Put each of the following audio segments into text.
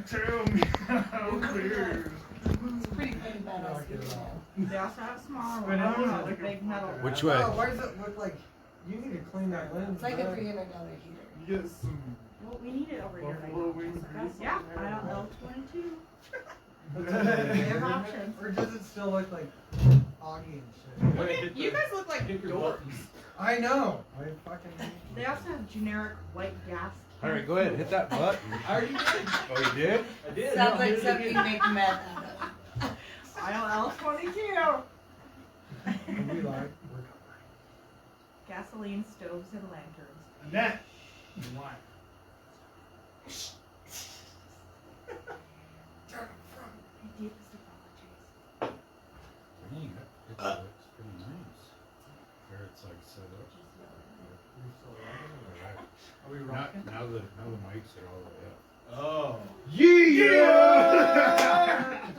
Tell me how weird. It's pretty badass. They also have smaller Spin ones. it Oh, out. the big metal. Which way? Oh, why does it look like you need to clean that lens? It's like a back. $300 heater. You get some. Well, we need it over here. Buffalo Right wings now. grease Yeah, on I there. don't know. 22. They have options. Or does it still look like Augie and shit? Look at, you guys look like dorks. I know. I fucking. They also have generic white gas. All right, go ahead. Hit that button. I already did. Oh, you did? I did. Sounds like something you make meth out of. ILL 22. We like. Gasoline stoves and lanterns. Annette. Why? My deepest apologies. Dang, that looks pretty nice. Where it's like set up. Are we Now, rocking? now the mics are all the way up. Oh. Yeah!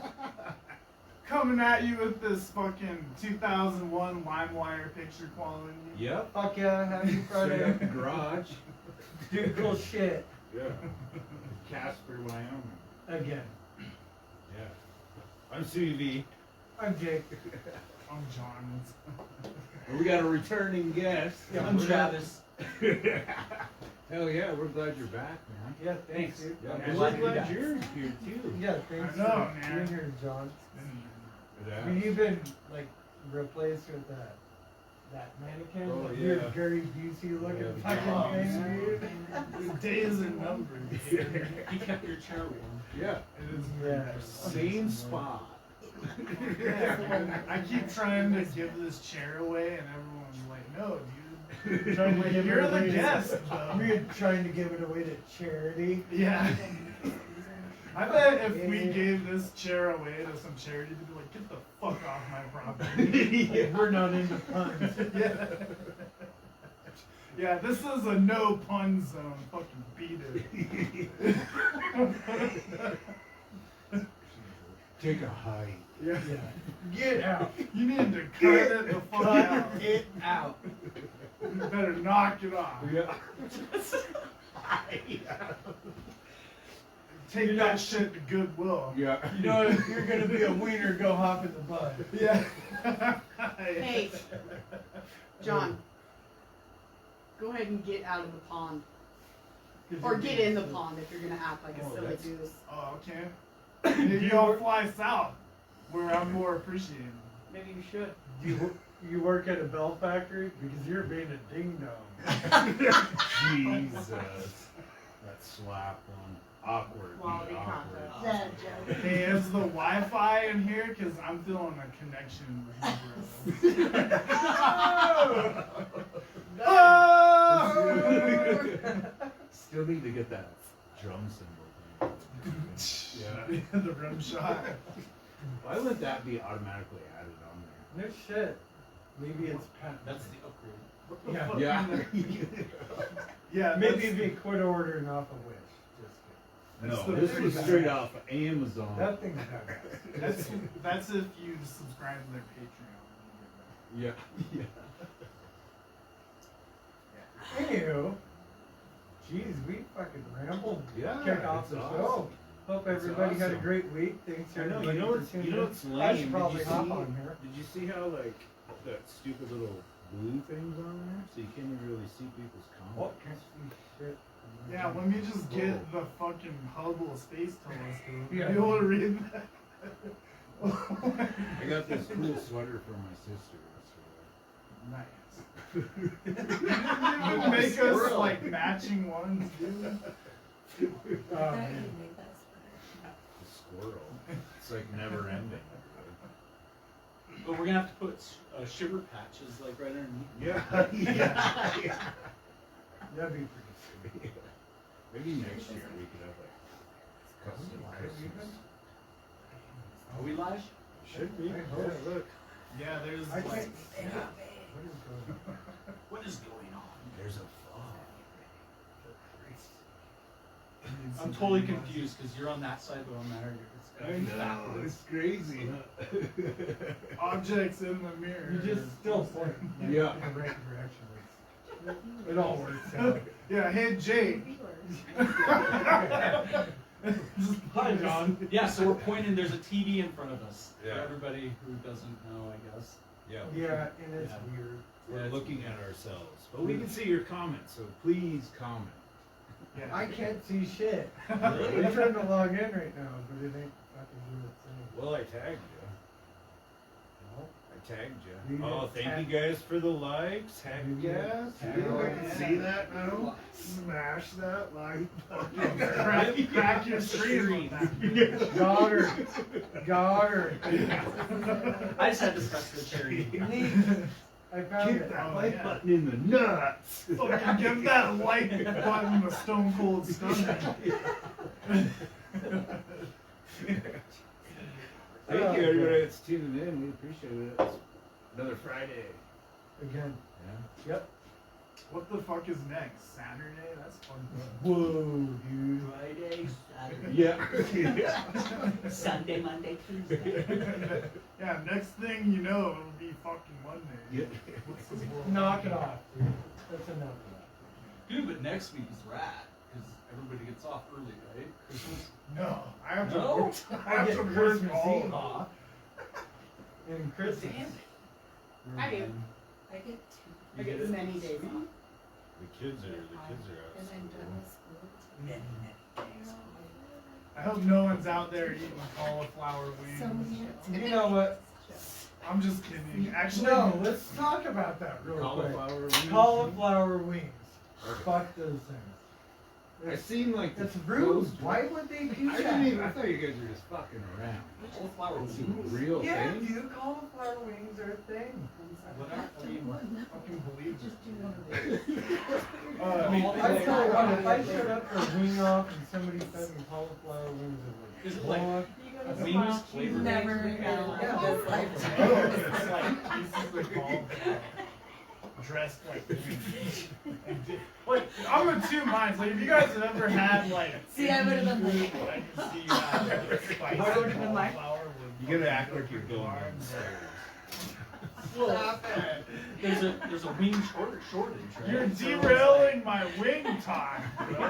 Coming at you with this fucking 2001 LimeWire picture quality. Yep. Fuck yeah, happy Straight Friday. up the garage. Dude, cool shit. Yeah. Casper, Wyoming. Again. Yeah. I'm CV. I'm Jake. I'm John. And we got a returning guest. Yeah, I'm Travis. Hell yeah, we're glad you're back, man. Yeah, thanks, dude. Yeah, I'm we're glad glad you you're here too. Yeah, thanks I know, for man. being here, John. Yeah. I mean, you've been like replaced with that mannequin. Oh, like, yeah. Weird Gary Busey looking Yeah, fucking the thing, dogs. dude. The days are numbered. He kept your chair warm. Yeah. It is Yeah. Same spot. Yeah, I keep trying to give this chair away, and everyone's like, "No, dude, Trying to give you're it the away guest." though." We're trying to give it away to charity. Yeah. I bet if we gave this chair away to some charity, they'd be like, "Get the fuck off my property." We're not into puns. Yeah. Yeah, this is a no pun zone. Fucking beat it. Take a hike. Yeah. Yeah. Get out. You need to cut it the fuck out. Cut it out. You better knock it off. Yeah. Take that shit to Goodwill. Yeah. You know, if you're gonna be a wiener, go hop in the bud. Yeah. Hey, John, go ahead and get out of the pond. Or get in the pond if you're gonna act like a silly that's- goose. Oh, okay. Maybe I'll fly south, where I'm more appreciated. Maybe you should. You work at a bell factory because you're being a ding dong. Jesus. That slap one. Awkward. Quality Awkward. content. That joke. Hey, is the Wi-Fi in here? Because I'm feeling a connection with you, bro. Still need to get that drum cymbal thing. Yeah. The rim shot. Why would that be automatically added on No shit. Maybe it's patent. That's the upgrade. What the Yeah. fuck? there? Yeah, Maybe that's- if you quit ordering off a Wish. Just No, That's the this big was guy. straight off of Amazon. kidding. That thing's badass. that's if you subscribe to their Patreon. Yeah. Yeah. Anywho, jeez, we fucking rambled. Yeah, Kick off it's the awesome. show. Hope everybody had a awesome. great week. Thanks I know, everybody you know for what's, tuning you know in. what's I lame? should probably did you hop see, on here. Did you see how like that stupid little blue thing's on there? So you can't even really see people's What comments. can't see shit. Yeah, let me just get the fucking Hubble Space Telescope. Yeah. You want to read that? I got this cool sweater for my sister. Nice. You didn't even make us like matching ones, dude. Oh, That man. you made that The squirrel. It's like never ending. But we're gonna have to put shiver patches like right underneath. Yeah. Yeah. That'd be pretty sweet. Maybe next year we could have like custom Christmas. Are we live? Should be. I Yeah, hope. look. Yeah, there's I like. can't. Yeah. What is going on? What is going on? There's a fog. I'm totally confused because you're on that side, but on that I it's know, backwards. it's crazy. Objects in the mirror. You just still point Yeah. in the right direction. It all works out. Yeah, hey Jake. Hi, John. Yeah, so we're pointing. There's a TV in front of us. Yeah. For everybody who doesn't know, I guess. Yeah. Yeah, and it's Yeah. weird. We're looking at ourselves, but we can see your comments, so please comment. Yeah. I can't see shit. Really? I'm trying to log in right now, but it ain't fucking doing its thing. Well, I tagged you. No? I tagged you. You Oh, didn't thank tag- you guys for the likes. Heck You yes. didn't tag Yeah, I me. can see that now. Smash that like crack your screen with that. Got her. Got her. I just had to press the cherry. Neat. I found Keep it. that Oh, like yeah. button in the nuts. Fucking give that like button a stone cold stunner. Thank you, everybody that's tuning in. We appreciate it. It's another Friday. Again. Yeah. Yep. What the fuck is next? Saturday? That's fun. Whoa, dude. Friday, Saturday, Yeah. Sunday, Monday, Tuesday. Yeah, next thing you know, it'll be fucking Monday. Yeah. What's this world? Knock it off, dude. That's enough of that. Dude, but next week is rad because everybody gets off early, right? Christmas. No, I have to No? work. I I have get to work Christmas all Eve off. And Christmas. I do. I get two. I get many days off. The kids are out of school. I hope no one's out there eating cauliflower wings. You know what? I'm just kidding. Actually, No, let's talk about that real Cauliflower quick. wings. Cauliflower wings. Okay. Fuck those things. I seen like the That's rude. poster. Why would they do I that? didn't even. I thought you guys were just fucking around. Cauliflower It's a wings. real Yeah, thing. dude, cauliflower wings are a thing. What I mean, fucking believe Just do it. one of those. I I mean, tell you what, if I showed up for a wing off and somebody fed me cauliflower wings, Is it it would like walk. wings flavored? Never Yeah. oh, it's like pieces of cauliflower dressed like wings. Like, I'm in two minds. Like, if you guys have ever had like, See, I would've been like- I can see you have like, spicy I would've been like- cauliflower with You gotta act like you're going fucking downstairs. Well, there's a wing shortage, right? You're derailing my wing time, bro.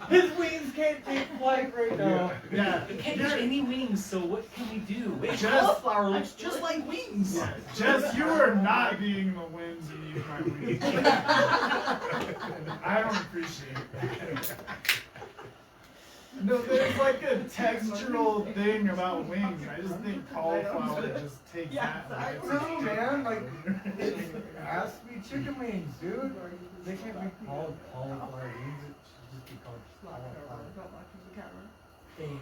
His wings can't take flight right now. Yeah, We can't get any wings, so what can we do? Wait, Just- cauliflower looks just like wings. yeah. Jess, you are not being the winds and use my wings. I don't appreciate it. No, there's like a textural thing about wings. I just think cauliflower just takes that. I don't know, man. Like, it has to be chicken wings, dude. They can't be called cauliflower wings. It should just be called cauliflower things.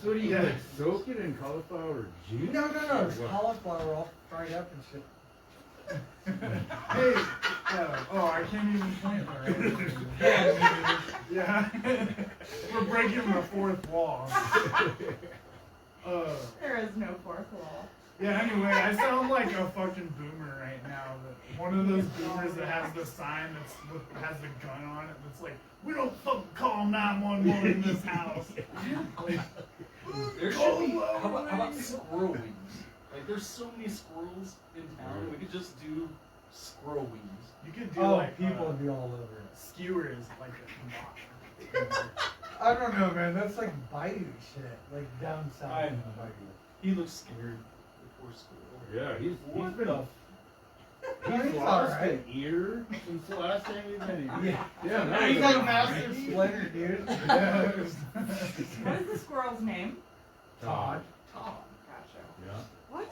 So do you Yeah. like soak it in cauliflower juice? No, it's What? cauliflower all fried up and shit. Hey, oh, I can't even point right. Yeah, we're breaking the fourth wall. There is no fourth wall. Yeah. Anyway, I sound like a fucking boomer right now. But one of those boomers that has the sign has the gun on it. That's like, we don't fucking call 911 in this house. Like, There should be. How about squirrel wings? Like, there's so many squirrels in town. We could just do squirrel wings. you could do Oh, like people would be all over it. skewers, like a I don't know, man. That's like Bayou shit. Like down south I in know. Bayou. He looks scared. The poor squirrel. Yeah, he's What been the? he's He's lost alright. an ear since the last time we've been here. Yeah. Yeah, now He's he's got a like, massive splinter, dude. What is the squirrel's name? Todd. Tom. Gotcha. Yeah. What?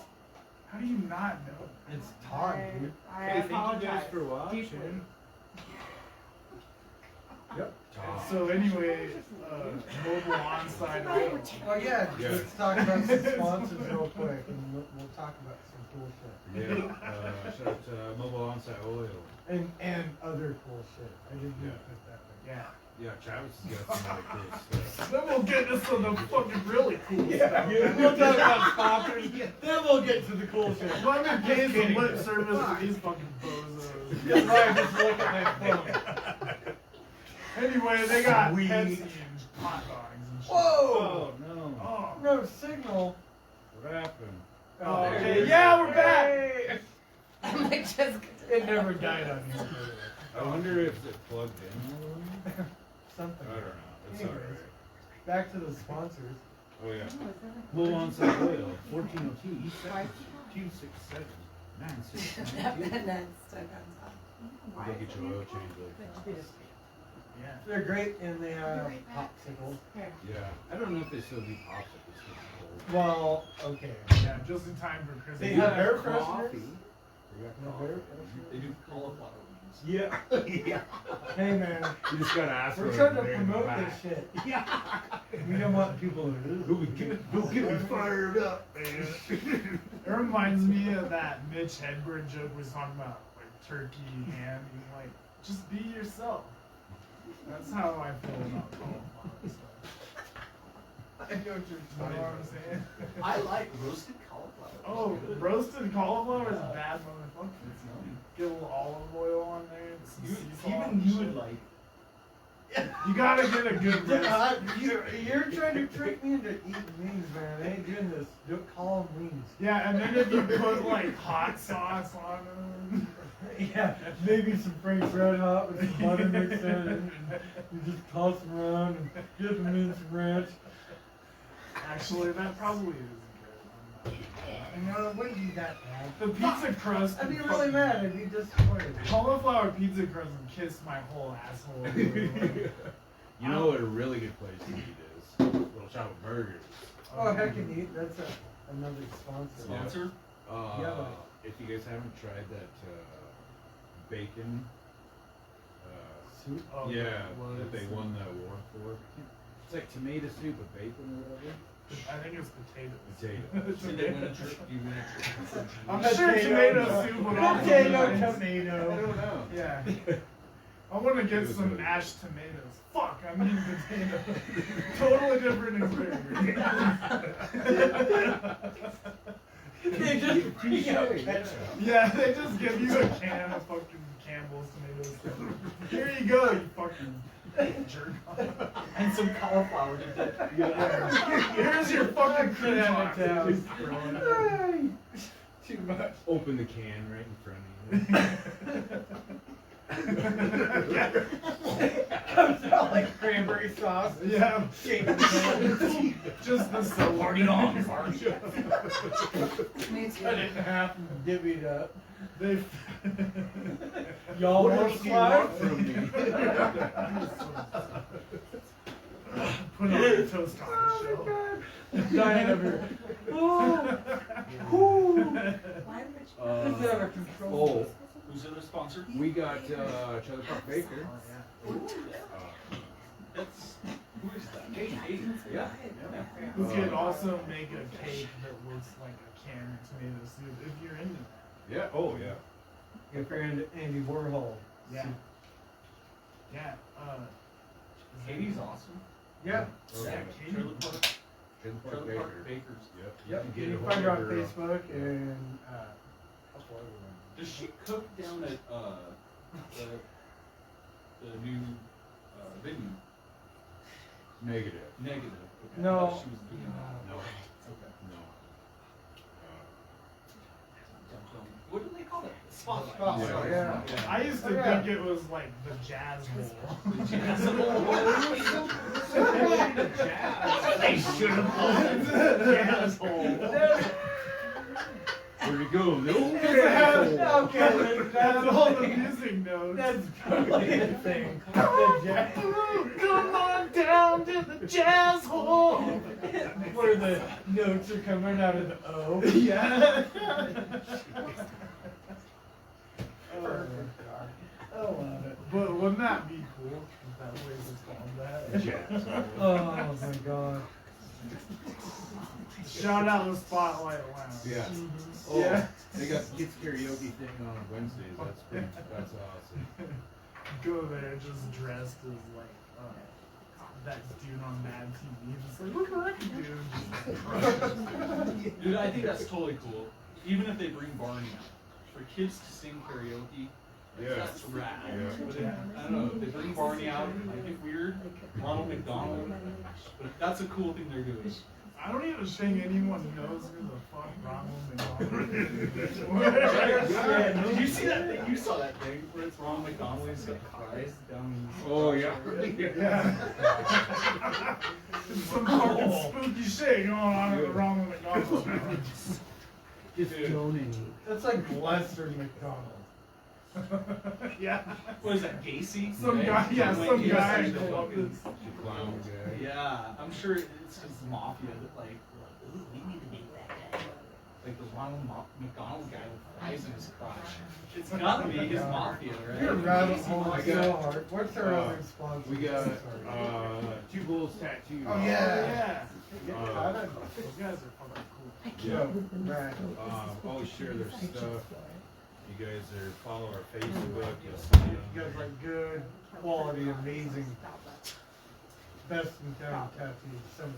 How do you not know? It's Todd, dude. I Hey, thank you apologize. guys for watching. Deeply. Yep. So anyway, mobile onsite oil. Oh yeah, Yeah. let's talk about some sponsors real quick, and we'll talk about some cool shit. Yeah. Shout out to Mobile Onsite Oil. And other cool shit. I didn't Yeah. even put that there. Yeah. Yeah, Travis has got some really cool stuff. Then we'll get into some of the fucking really cool stuff. We'll talk about sponsors, then we'll get to the cool shit. Let me pay some lip service to these fucking bozos. Because I just look at my phone. Anyway, they got Weed. Pepsi and hot dogs and shit. Whoa! Oh no. Oh. No signal. What happened? Okay, yeah, we're back. I'm like, just. It It never died on you. I wonder if it plugged in all the way. Something. I don't know. It's Anyways, alright. back to the sponsors. Oh yeah. Oh, is that a- Low Onsite Oil, 1402 East 267 9692. That's stuck on top. Go get your oil change like that. Yeah. They're great and they have popsicles. Here. Yeah. I don't know if they still do popsicles. Well, okay. Yeah, just in time for Christmas. They have air coffee. fresheners. They got No coffee. air They do cauliflower wings. Yeah. Yeah. Hey man, You just gotta ask for we're it trying to and bring it promote back. this shit. Yeah. We don't want people to Don't get me fired up, man. It reminds me of that Mitch Hedberg joke was talking about like turkey ham. He's like, just be yourself. That's how I feel about cauliflower stuff. I know what you're You know what I'm saying? I like roasted cauliflower. Oh, roasted cauliflower is a bad motherfucker. Get a little olive oil on there. Some sea salt Even and you shit. would like. You gotta get a good roast. You're trying to trick me into eating wings, man. I ain't doing this. Don't call them wings. Yeah, and then if you put like hot sauce on them. Yeah, maybe some Frank's Red Hot with some butter mixed in, and you just toss them around and dip them in some ranch. Actually, that probably isn't good. And I wouldn't be that bad. The pizza crust. I'd be really mad. I'd be disappointed. Cauliflower pizza crust would kiss my whole asshole. You know what a really good place to eat is? Little Shop of Burgers. Oh, heck, indeed. That's another sponsor. Sponsor? Yeah. If you guys haven't tried that bacon, Soup? Oh, yeah, what that is they it? won the award for. It's like tomato soup with bacon or whatever. I think it's potatoes. Potato. Did they win a trip? You win a trip. I'm sure tomato soup would also be Potato, nice. I tomato. don't know. Yeah. I want to It get was some good. mashed tomatoes. Fuck, I mean potatoes. Totally different experience. They just bring out ketchup. Yeah, they just give you a can of fucking Campbell's tomatoes. Here you go, you fucking jerk off. And some cauliflower to dip. Here's your fucking Banana crouton. towels. Too much. Open the can right in front Comes out like cranberry sauce. Yeah. Shake it down. Just the so Party on, party. Me Cut it in half and divvy it up. They. Y'all What want else to do you slide? want from me? Put on your toast on the show. Dying over here. Let's have a control. Oh, Who's the other sponsor? we got Cheddar Park Baker. That's who is that? Katie. Yeah. Who can also make a cake that looks like a can of tomato soup if you're into that. Yeah. Oh yeah. Your friend Andy Warhol. Yeah. Yeah. Katie's awesome. Yep. Okay. Yeah, Katie. Trailer Park Cheddar Park Baker. Bakers. Yep. Yep. can You get can a find her on hold of Facebook and a couple other ones. Does she cook down at the new venue? Negative. Negative. Okay. No. I thought she was doing that. No. Okay. No. What do they call it? Spotlight. Spotlight, yeah. I used to Oh, yeah. think it was like the jazz bowl. They should have called it jazz hole. Where'd it go? No. Okay, That's all the music notes. That's totally a thing. The jazz, Come on down to the jazz hole. where the notes are coming out of the O. Yeah. I love it. But wouldn't that be cool if that place was called that? Jazz. Oh my god. Shout out the Spotlight Lounge. Yeah. Mm-hmm. Oh, Yeah. they got the kids karaoke thing on Wednesdays. That's awesome. Go there just dressed as like that dude on Mad TV. Just like, look what I can do. Dude, I think that's totally cool. Even if they bring Barney out. For kids to sing karaoke, Yeah. that's rad. Yeah. But I don't know, if they bring Barney out, it might get weird. Ronald McDonald. But that's a cool thing they're doing. I don't even think anyone knows who the fuck Ronald McDonald is. I Yeah, did you see that thing? You saw that thing where it's Ronald McDonald and he's got the fries down. Oh, yeah. Yeah. Some fucking spooky shit going on at the Ronald McDonald. Just donate. That's like Lester McDonald. Yeah. What is that, Gacy? Some guy, yeah, some guy in Columbus. Clown guy. Yeah, I'm sure it's his mafia that like, ooh, we need to make that guy. Like the Ronald McDonald guy with fries in his crotch. It's gotta be his mafia, right? You're rabbit hole I so got- hard. What's our other sponsor? We got Sorry. 2 Bulls Tattoo. Oh, Yeah. Those guys are fucking cool. Yeah. Right. Always share their stuff. You guys follow our Facebook. You guys like good quality, amazing, best in town tattoos. Some of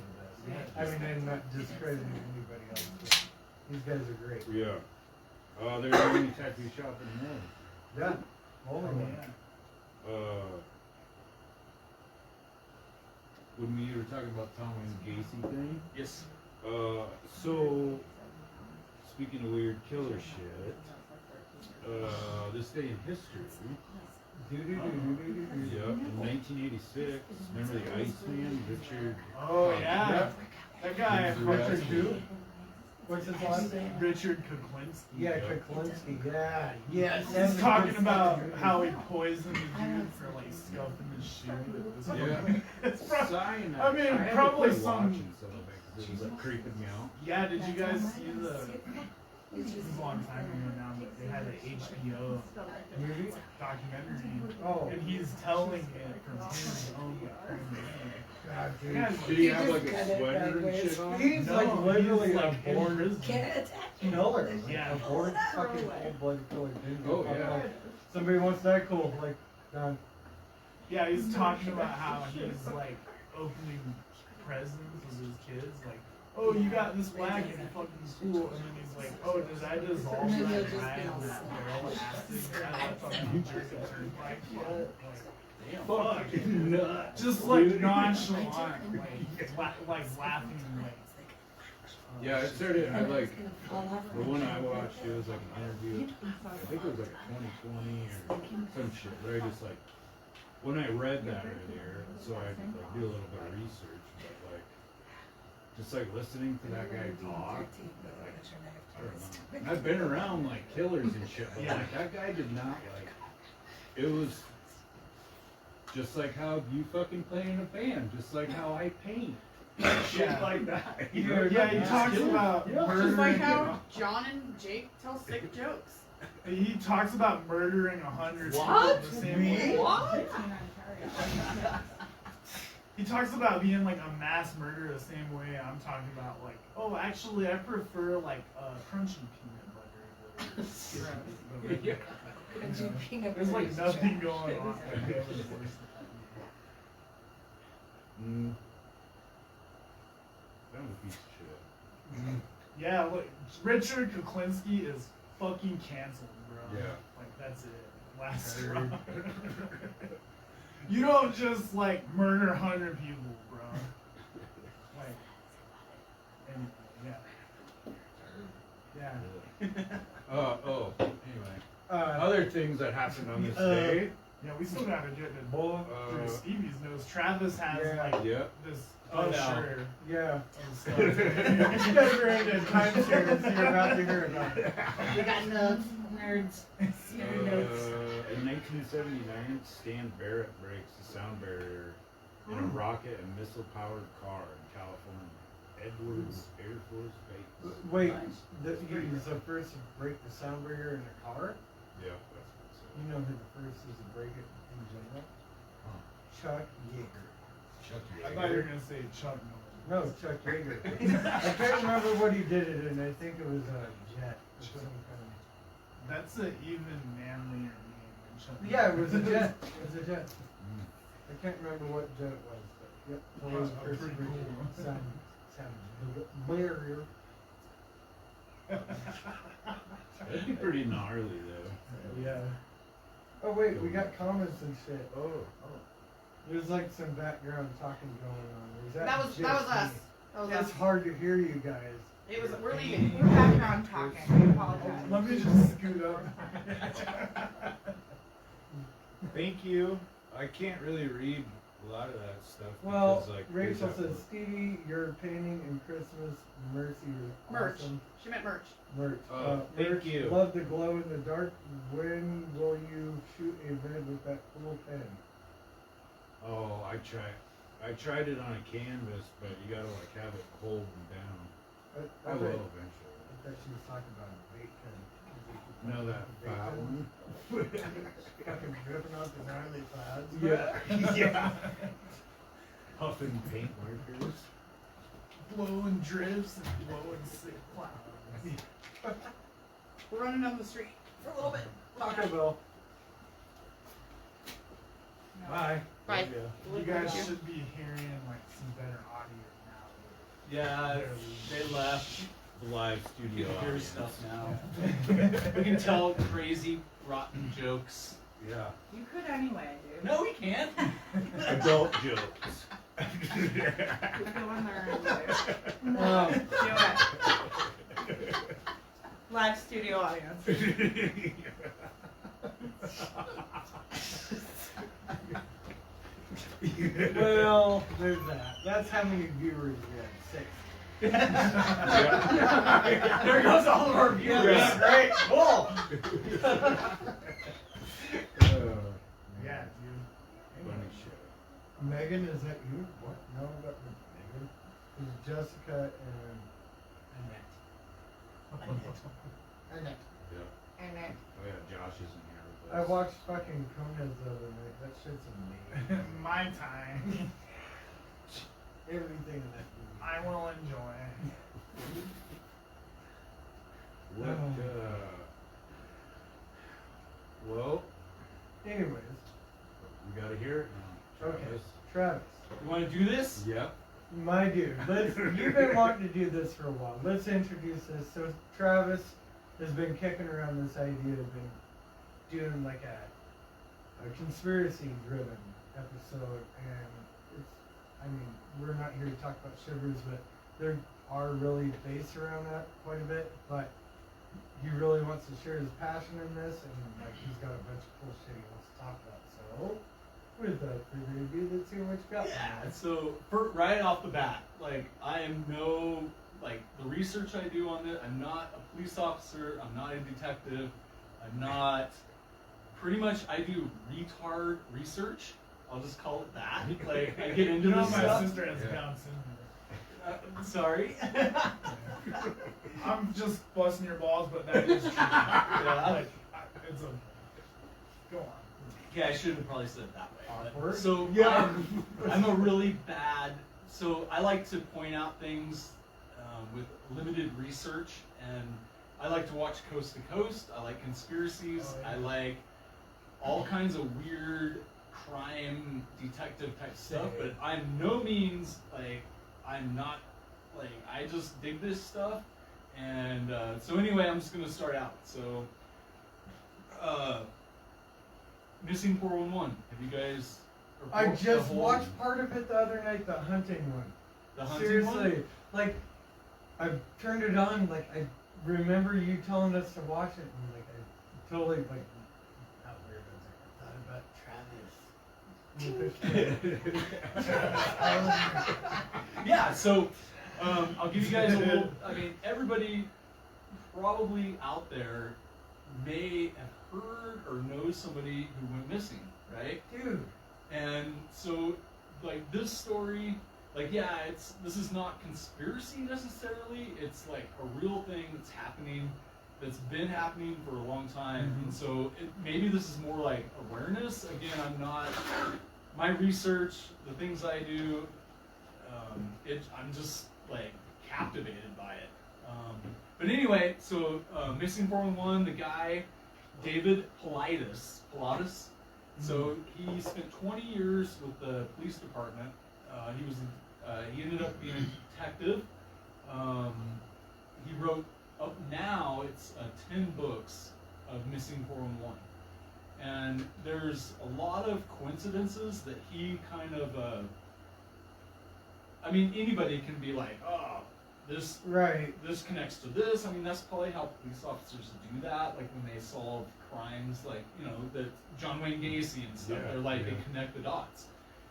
the best. I mean, I'm not discrediting anybody else, but these guys are great. Yeah. There's a mini tattoo shop in there. Yeah. All of them. When we were talking about Tom and Gacy thing, Yes. so speaking of weird killer shit, this day in history, yep, in 1986, remember the Iceman, Richard? Oh yeah. That guy, He was Richard arrested. who? What's his last name? Richard Kuklinski. Yeah, Kuklinski. Yeah. Yes. He's talking about how he poisoned the dude for like scuffing his shoe. Yeah. It's probably, Cyanide. I mean, had to probably quit some- watching some of it 'cause it was like creeping me out. yeah, did you guys see this was a long time ago now, but they had an HBO Movie? documentary. Oh. And he's telling it from his own God, dude. Yeah, Did he have like a sweater and shit on? He's No, like literally he's, a like, in born prison. killer. Yeah. A born fucking cold-blooded killer. Dude. Oh, I'm yeah. like, somebody wants that cool. Like, done. Yeah, he's talking about how he's like opening presents with his kids, like, oh, you got this wagon, fucking cool, and then he's like, oh, did I dissolve And then that they'll just guy be in all that sad. barrel of acid that I left on the New Jersey Turnpike? Damn. Fuck, Nuts. just like nonchalant, like laughing, like. Yeah, it started. I like the one I watched. It was like an interview. I think it was like 2020 or some shit. But I just like when I read that earlier, so I had to like do a little bit of research. But like just like listening to that guy talk, like, I don't know. And I've been around like killers and shit, but like that guy did not like. It was just like how you fucking play in a band, just like how I paint. Shit Yeah. like that. Yeah, he talks about Yeah. murdering. Just like how John and Jake tell sick jokes. He talks about murdering 100 people What? the same Me? way. What? He talks about being like a mass murderer the same way I'm talking about like, oh, actually, I prefer like crunchy peanut butter. Yeah. There's like nothing going on. Mm. That was a piece of shit. Yeah, look, Richard Kuklinski is fucking canceled, bro. Yeah. Like that's it. Last straw. You don't just like murder 100 people, bro. Like, and Anyway. Uh, Other things that happened on this day. yeah, we still gotta get the Bull. through Stevie's nose. Travis has Yeah. like Yep. this Oh, no. brochure Yeah. of stuff. You guys are into time series. You're about to hear about it. We got notes, nerds. In 1979, Stan Barrett breaks the sound barrier in a rocket and missile-powered car in California. Edwards Air Force Base. Wait, he was the first to break the sound barrier in a car? Yeah, that's what it said. You know who the first is to break it in general? Huh. Chuck Yeager. Chuck I thought you were gonna say Chuck Norris. No, Chuck Yeager. I can't remember what he did it in. I think it was a jet. Or some kind That's an even manlier name than Chuck. of... Yeah, it was a jet. It was a jet. Mm. I can't remember what jet it was, but yep. Oh, It was oh, Chris pretty Bridges. cool. Sound barrier. That'd be pretty gnarly, though. Yeah. Oh wait, we got comments and shit. Oh. There's like some background talking going on. Is That was just us. me? That was It's us. hard to hear you guys. It was. We're leaving. We're background talking. I apologize. Let me just scoot up. Thank you. I can't really read a lot of that stuff. Well, because, like, Rachel there's says, Stevie, your painting in Christmas Mercy is Merch. awesome. She meant merch. Merch. Thank merch, you. Love the glow in the dark. When will you shoot a vid with that cool pen? Oh, I tried it on a canvas, but you gotta like have it holding down. I will eventually. I thought she was talking about a bait pen. No, that fat one. Fucking ripping off the gnarly clouds. Yeah. Yeah. Puffing paint markers. Blowing drips and blowing sick clouds. We're running down the street for a little bit. Taco Bell. Bye. Bye. Love ya. You guys should be hearing like some better audio now. Yeah, they left. The live You studio. can hear audience. stuff now. We can tell crazy, rotten jokes. Yeah. You could anyway, dude. No, we can't. Adult jokes. Go in there and do it. Um, Do it. Live studio audience. well, there's that. That's how many viewers we had. 6. There goes all of our viewers. Yeah. Great, cool. Yeah, dude. Funny shit. Megan, is that you? What? No, that was Megan. It's Jessica and Annette. Annette. Yeah. And then Oh yeah, Josh isn't here with I us. watched fucking Conan the other night. That shit's amazing. My time. Everything in that movie. I will enjoy. What, well, Anyways, we gotta hear it now. okay. Travis. Travis, You want to do this? Yep. my dude, you've been wanting to do this for a while. Let's introduce this. So Travis has been kicking around this idea of been doing like a conspiracy-driven episode, and it's, I mean, we're not here to talk about shivers, but there are really based around that quite a bit, but he really wants to share his passion in this, and like he's got a bunch of cool shit he wants to talk about. So, without further ado, let's see what you got. Yeah. So right off the bat, like I am no like the research I do on it. I'm not a police officer. I'm not a detective. I'm not. Pretty much, I do retard research. I'll just call it that. Like I get into You know, this my stuff. sister has Yeah. Down syndrome. Sorry. I'm just busting your balls, but that is true. Like, it's a. Go on. Yeah, I shouldn't have probably said it that way. but- Awkward. So Yeah. I'm a really bad. So I like to point out things with limited research, and I like to watch Coast to Coast. I like conspiracies. Oh, yeah. I like all kinds of weird crime detective type stuff. But I'm no means like I'm not like I just dig this stuff. And so anyway, I'm just gonna start out. So. Missing 411. Have you guys? I or the just whole- watched part of it the other night, the hunting one. the hunting Seriously, one? like I turned it on, like I remember you telling us to watch it, and like I totally like not weird. I was like, I thought about Travis. Yeah. So I'll give you guys a little. I mean, everybody probably out there may have heard or knows somebody who went missing, right? Dude, And so, like this story, like yeah, this is not conspiracy necessarily. It's like a real thing that's happening, that's been happening for a long time. And so maybe this is more like awareness. Again, I'm not. My research, the things I do, I'm just like captivated by it. But anyway, so missing 411, the guy, David Pilatus. So he spent 20 years with the police department. He ended up being a detective. He wrote up now it's 10 books of missing 411, and there's a lot of coincidences that he kind of. I mean, anybody can be like, oh, this Right. this connects to this. I mean, that's probably how police officers do that. Like when they solve crimes, like that John Wayne Gacy and stuff. Yeah, They're like yeah. they connect the dots.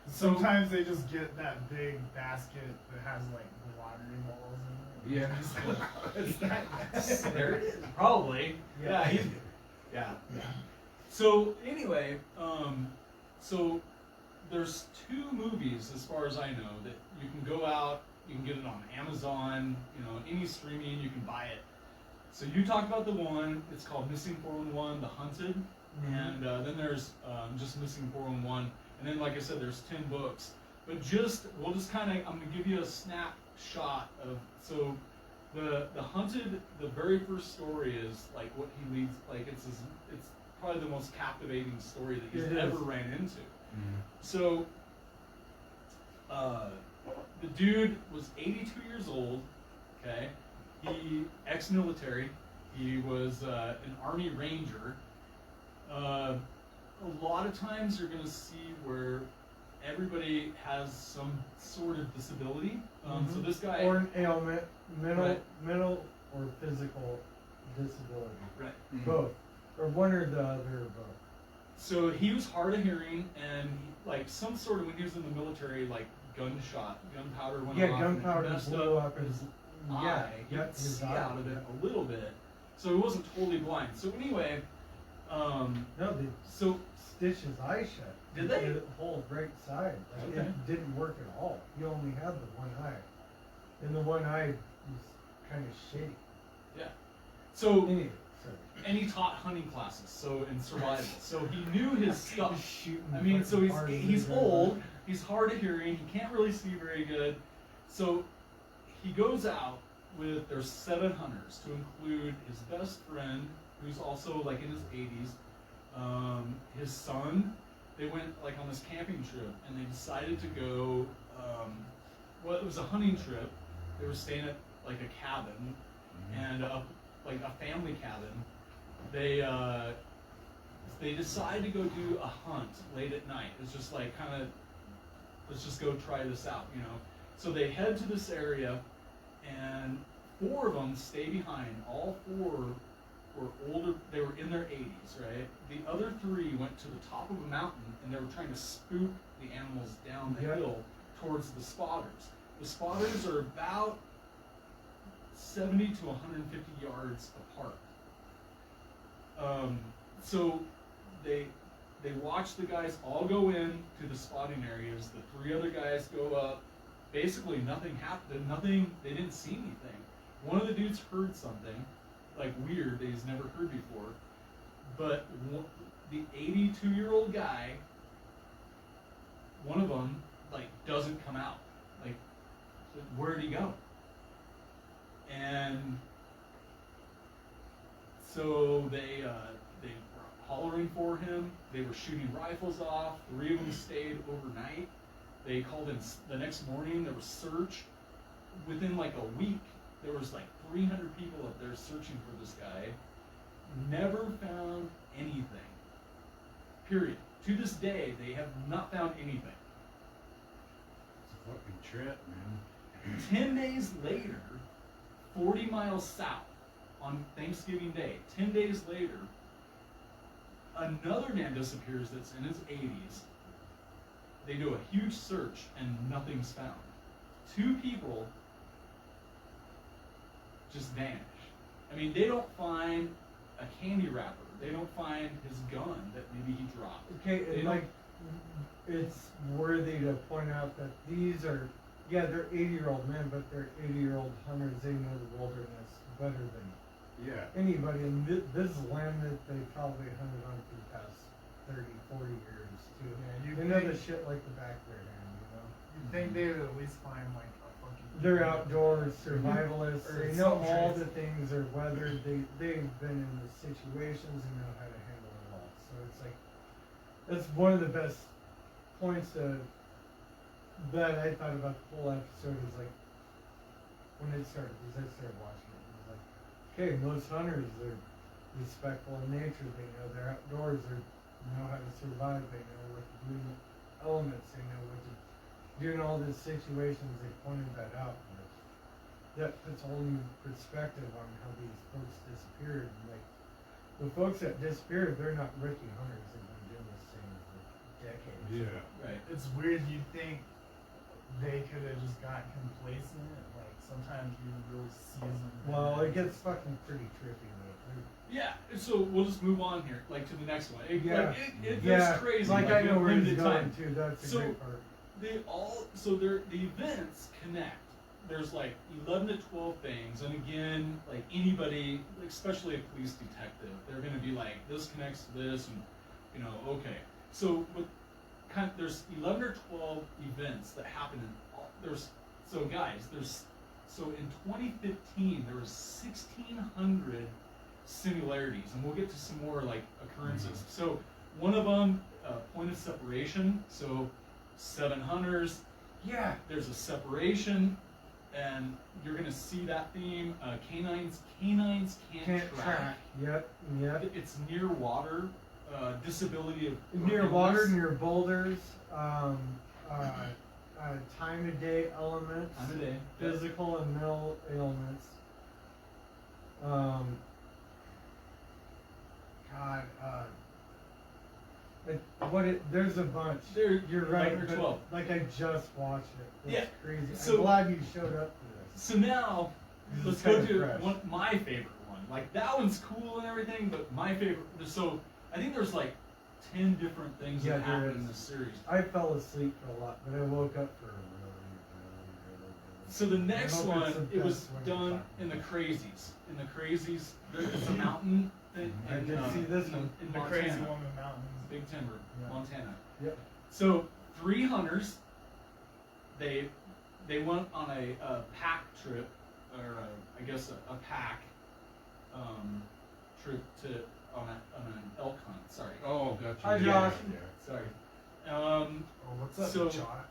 Sometimes they just get that big basket that has like lottery balls in it. Yeah. It's that. There it is. Probably. Yeah. Yeah. So anyway, so there's 2 movies, as far as I know, that you can go out, you can get it on Amazon, any streaming, you can buy it. So you talked about the one, it's called Missing 411, The Hunted, and then there's just Missing 411, and then like I said, there's 10 books. But we'll just kind of, I'm gonna give you a snapshot of, so the Hunted, the very first story is like what he leads, like it's probably the most captivating story that he's ever ran into. So, the dude was 82 years old, okay? He, ex-military, he was an Army Ranger. A lot of times you're gonna see where everybody has some sort of disability. So this guy... Or an ailment, mental, Right. mental or physical disability. Right. Both. Or one or the other or both. So he was hard of hearing, and like some sort of, when he was in the military, like gunpowder went Yeah, off, and it gunpowder messed blew up up his eye. He yeah, could his see eye. out of it a little bit, so he wasn't totally blind. So anyway, No, they so stitched his eye shut. Did they? The whole right side. Like, Okay. It didn't work at all. He only had the one eye. And the one eye was kind of shitty. yeah, so Anyway, sorry. and he taught hunting classes, so in survival, so he knew his Just stuff. shooting I mean, so fucking hard as he's he old, could. he's hard of hearing, he can't really see very good. So he goes out with, there's 7 hunters, to include his best friend, who's also like in his 80s, his son. They went like on this camping trip, and they decided to go, well, it was a hunting trip. They were staying at like a cabin, and like a family cabin. They decided to go do a hunt late at night. It's just like kind of, let's just go try this out, So they head to this area, and 4 of them stay behind. All 4 were older. They were in their 80s, right? The other 3 went to the top of a mountain, and they were trying to spook the animals down the Yep. hill towards the spotters. The spotters are about 70 to 150 yards apart. So they watch the guys all go in to the spotting areas. The 3 other guys go up. Basically, nothing happened. They didn't see anything. One of the dudes heard something, like weird, that he's never heard before. But the 82-year-old guy, one of them, like, doesn't come out. Like, where'd he go? And so they were hollering for him. They were shooting rifles off. 3 of them stayed overnight. They called in the next morning. There was search. Within like a week, there was like 300 people up there searching for this guy. Never found anything. Period. To this day, they have not found anything. It's a fucking trip, man. 10 days later, 40 miles south, on Thanksgiving Day, 10 days later, another man disappears that's in his 80s. They do a huge search and nothing's found. 2 people just vanish. I mean, they don't find a candy wrapper. They don't find his gun that maybe he dropped. Okay, They and don't- like, it's worthy to point out that these are, yeah, they're 80-year-old men, but they're 80-year-old hunters. They know the wilderness better than Yeah. anybody. And this is land that they probably hunted on for the past 30, 40 years, too. Yeah, you They know think- the shit like the back of their hand, You'd think they would at least find like a fucking. They're outdoors survivalists. Or They know some all traits. the things are weathered. They've been in the situations and know how to handle it all. So it's like, that's one of the best points that I thought about the whole episode is like, when it started, because I started watching it, it was like, okay, most hunters are respectful in nature. They know they're outdoors. They know how to survive. They know what to do in the elements. They know what to do in all these situations. They pointed that out. that puts a whole new perspective on how these folks disappeared. Like, the folks that disappeared, they're not rookie hunters. They've been doing this thing for decades. Yeah. Right. It's weird. You'd think they could have just gotten complacent. Like sometimes you really season. Well, it gets fucking pretty trippy though. Yeah, so we'll just move on here, like to the next one. Yeah. It Yeah, gets crazy. like I we know have where he's limited going time. too. That's a So- great part. The events connect. There's like 11 to 12 things, and again, like anybody, like especially a police detective, they're gonna be like, this connects to this, and you know, okay. So there's 11 or 12 events that happen in all, so in 2015 there was 1,600 similarities, and we'll get to some more like occurrences. So one of them, point of separation. So 7 hunters. Yeah. There's a separation, and you're gonna see that theme. Canines can't track. Yep. It's near water. Disability of Near illness. water, near boulders, time of day elements, Time of day. physical and mental ailments. There's a bunch. You're right. 11 or but, 12. like I just watched it. That's Yeah, crazy. so- I'm glad you showed up for this. So now, This let's is go kinda to fresh. my favorite one. Like that one's cool and everything, but my favorite. So I think there's like 10 different things Yeah, that there happen is. in this series. I fell asleep for a lot, but I woke up for a really. So the next I hope one, it's the it was best one to done talk in the about. Crazies. In the Crazies, there's a mountain in, I did see this one. in The Montana. crazy one in the mountains. Big Timber, Yeah. Montana. Yep. So 3 hunters, they went on a pack trip, or I guess a pack trip on an elk hunt. Sorry, Oh, gotcha. Hi, Yeah, Josh. yeah. sorry. Oh, what's up, So- Josh?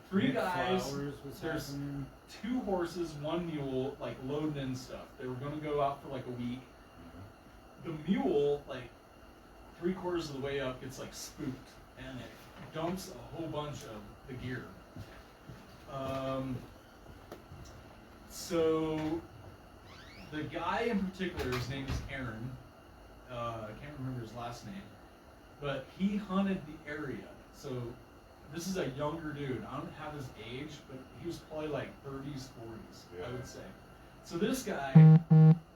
3 Nick guys. Flowers was There's happening. 2 horses, 1 mule, like loading in stuff. They were gonna go out for like a week. The mule, like 3/4 of the way up, gets like spooked, and it dumps a whole bunch of the gear. So the guy in particular, his name is Aaron. I can't remember his last name, but he hunted the area. So this is a younger dude. I don't have his age, but he was probably like 30s, 40s, I Yeah. would say. So this guy,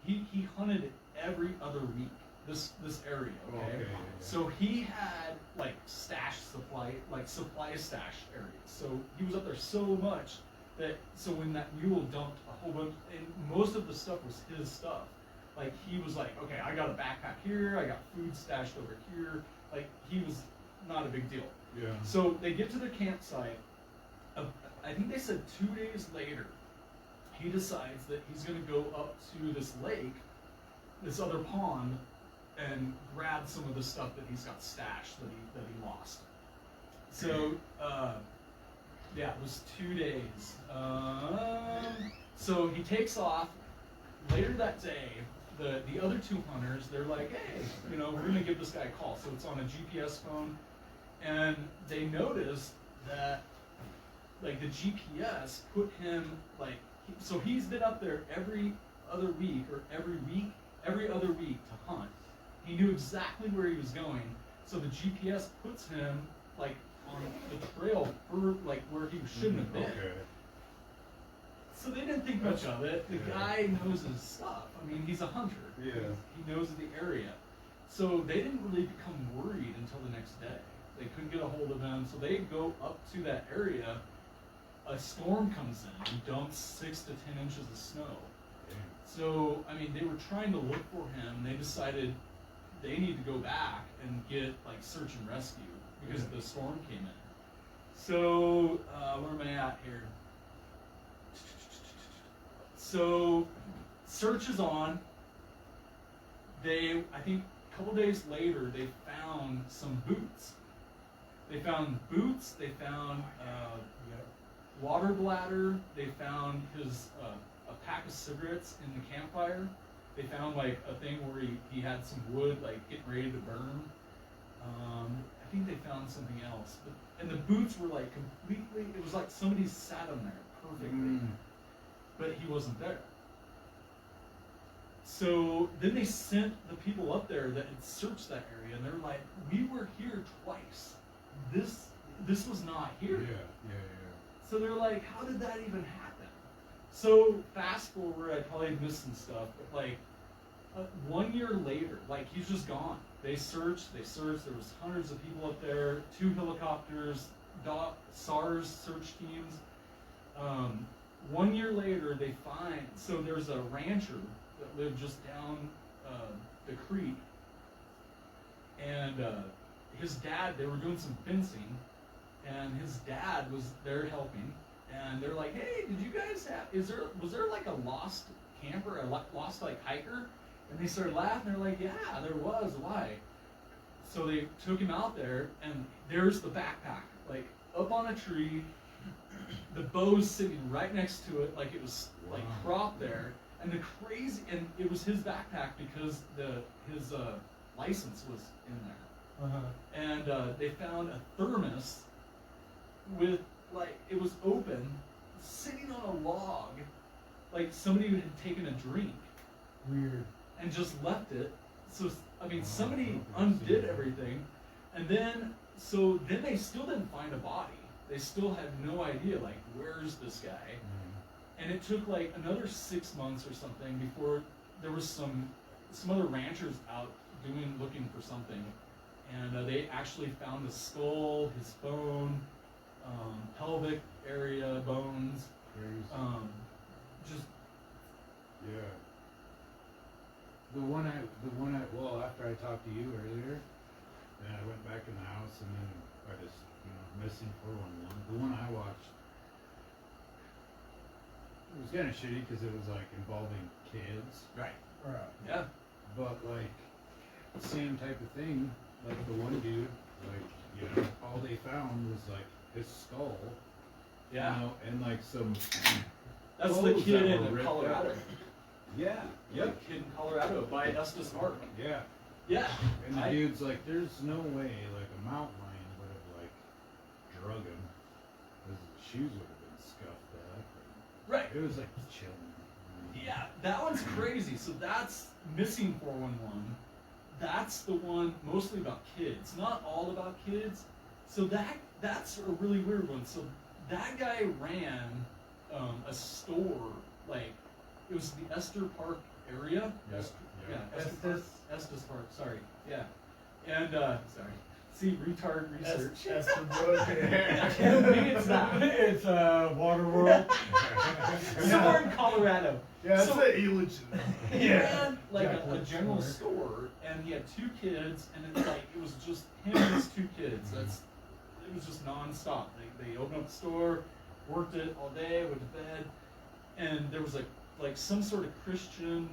he hunted every other week. This area, okay? Okay, yeah. So he had like stash supply, like supply stash areas. So he was up there so much that when that mule dumped a whole bunch, and most of the stuff was his stuff. Like he was like, okay, I got a backpack here, I got food stashed over here. Like he was not a big deal. Yeah. So they get to the campsite. I think they said 2 days later, he decides that he's going to go up to this lake, this other pond, and grab some of the stuff that he's got stashed that he lost. So yeah, it was 2 days. So he takes off. Later that day, the other 2 hunters, they're like, hey, we're going to give this guy a call. So it's on a GPS phone. And they noticed that, like, the GPS put him, like, so he's been up there every other week to hunt. He knew exactly where he was going. So the GPS puts him, like, on the trail for, like, where he shouldn't have been. Okay. So they didn't think much of it. The guy knows his stuff. I mean, he's a hunter. Yeah. He knows the area. So they didn't really become worried until the next day. They couldn't get a hold of him, so they go up to that area. A storm comes in and dumps 6 to 10 inches of snow. So, I mean, they were trying to look for him. They decided they need to go back and get, like, search and rescue because the storm came in. So, where am I at here? So, search is on. I think a couple days later, they found some boots. They found water bladder. They found a pack of cigarettes in the campfire. They found like a thing where he had some wood like getting ready to burn. I think they found something else. And the boots were like completely, it was like somebody sat on there perfectly. but he wasn't there. So then they sent the people up there that had searched that area, and they're like, "We were here twice. This was not here." Yeah. So they're like, "How did that even happen?" So fast forward, I probably missed some stuff, but like 1 year later, like he's just gone. They searched. There was hundreds of people up there, 2 helicopters, SARS search teams. 1 year later, they find, so there's a rancher that lived just down the creek, and his dad, they were doing some fencing, and his dad was there helping, and they're like, "Hey, did you guys was there like a lost camper, a lost like hiker?" And they started laughing. They're like, "Yeah, there was. Why?" So they took him out there, and there's the backpack, like up on a tree. The bow's sitting right next to it, like it was like cropped there. And it was his backpack because his license was in there. And they found a thermos with like it was open, sitting on a log, like somebody had taken a drink. Weird. And just left it. So I mean, somebody undid everything, and then they still didn't find a body. They still had no idea, like, where's this guy? And it took like another 6 months or something before there was some other ranchers out looking for something, and they actually found the skull, his bone, pelvic area bones, just yeah. The one well, after I talked to you earlier, then I went back in the house, and then I just, missing 411. The one I watched, it was kind of shitty because it was like involving kids. right. Right. Yeah. But like, same type of thing, like the one dude, like, all they found was like his skull. Yeah. And like some That's the clothes kid that were in ripped Colorado. out. Yeah. The kid in Colorado by Estes Park. Yeah. Yeah. And the dude's like, there's no way like a mountain lion would have like drug him, because his shoes would have been scuffed up. Right. It was like chilling. Yeah, that one's crazy. So that's missing 411. That's the one mostly about kids, not all about kids. So that's a really weird one. So that guy ran a store, like it was the Esther Park area. Estes Park. Sorry. Yeah. And sorry. See, retard research. Esterbrook. Maybe it's not. It's Waterworld. Somewhere in Colorado. Yeah, that's So- the illegitimate. He ran like Jack a Wood general store. store, and he had 2 kids, and it's like it was just him and his 2 kids. It was just nonstop. They opened up the store, worked it all day, went to bed, and there was like some sort of Christian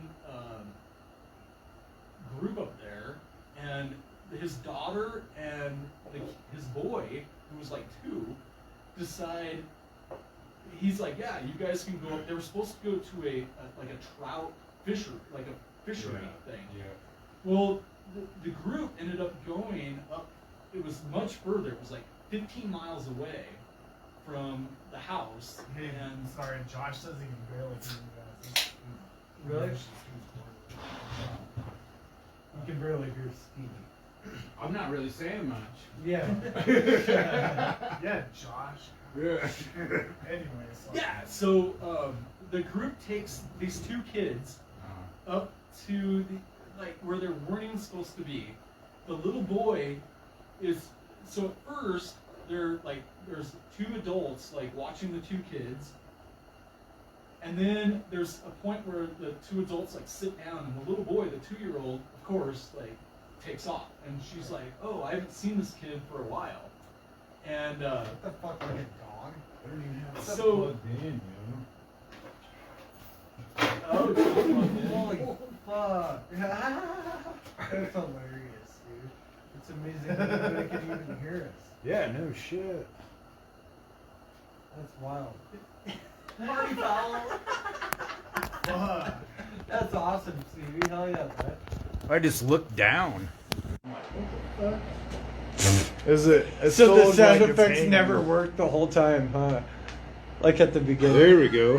group up there, and his daughter and his boy, who was like 2, decide. He's like, yeah, you guys can go up. They were supposed to go to a trout fishery, like a fishery thing. Yeah. Well, the group ended up going up. It was much further. It was like 15 miles away from the house. Hey, And sorry, Josh says he can barely hear you guys. Really? You can barely hear Stevie. I'm not really saying much. Yeah. Yeah, Josh. Yeah. Anyways. yeah, so the group takes these 2 kids up to where they weren't even supposed to be. The little boy is so at first they're like there's 2 adults like watching the 2 kids, and then there's a point where the 2 adults like sit down, and the little boy, the 2-year-old, of course, like takes off, and she's like, "Oh, I haven't seen this kid for a while," and What the fuck, like a dog? I don't even have So- that plugged in, Holy fuck. That's hilarious, dude. It's amazing that nobody can even hear us. Yeah, no shit. That's wild. party foul. Fuck. That's awesome, Stevie. Hell yeah, bud. I just looked down. Is it? So the sound effects never worked the whole time, huh? Like at the beginning. There we go.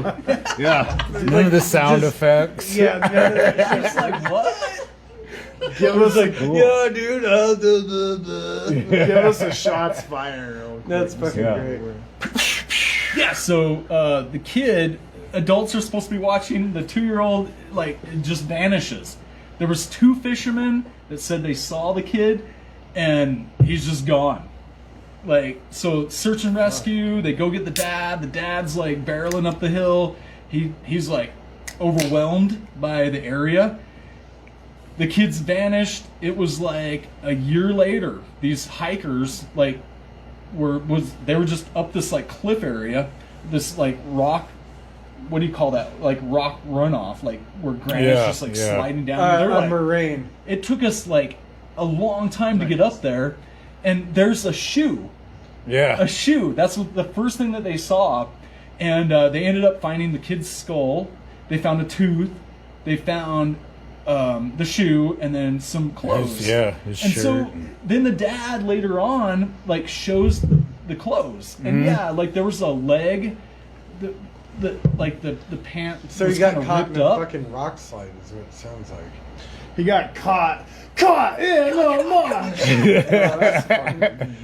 Yeah. None of the sound effects. Yeah, none of that shit. It's like, what? Give us a Yeah, dude. give us a shots fired. real quick. That's fucking Yeah. great. Yeah, so the kid, adults are supposed to be watching. The 2-year-old like just vanishes. There was 2 fishermen that said they saw the kid, and he's just gone. Like, so search and rescue. They go get the dad. The dad's like barreling up the hill. He's like overwhelmed by the area. The kids vanished. It was like a year later. These hikers like they were just up this like cliff area, this like rock. What do you call that? Like rock runoff, like where granite's just like sliding down. They're A like, moraine. it took us like a long time to get up there, and there's a shoe. Yeah. A shoe. That's what, the first thing that they saw, and they ended up finding the kid's skull. They found a tooth. They found the shoe, and then some clothes. His And shirt. so then the dad later on like shows the clothes, and yeah, like there was a leg, the pant. So was you got kinda caught in ripped a up. fucking rock slide, is what it sounds like. He got caught in a marsh. Oh, that's fucking-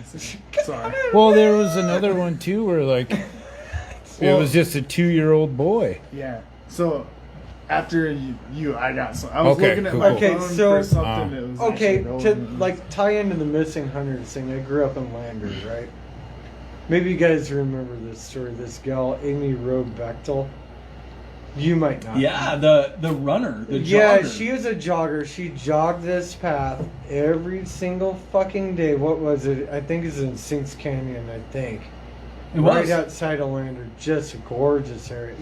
Sorry. Well, there was another one too where like it was just a 2-year-old boy. Yeah. So after I got some. I was Okay, looking at cool, my cool. Okay, phone so- for something that was Okay, actually to relevant. like tie into the missing hunters thing, I grew up in Landers, right? Maybe you guys remember this story. This gal, Amy Rogue Bechtel. You might not. Yeah, the runner, the Yeah, jogger. she was a jogger. She jogged this path every single fucking day. What was it? I think it's in Sinks Canyon, I think. It right was. outside of Lander. Just a gorgeous area.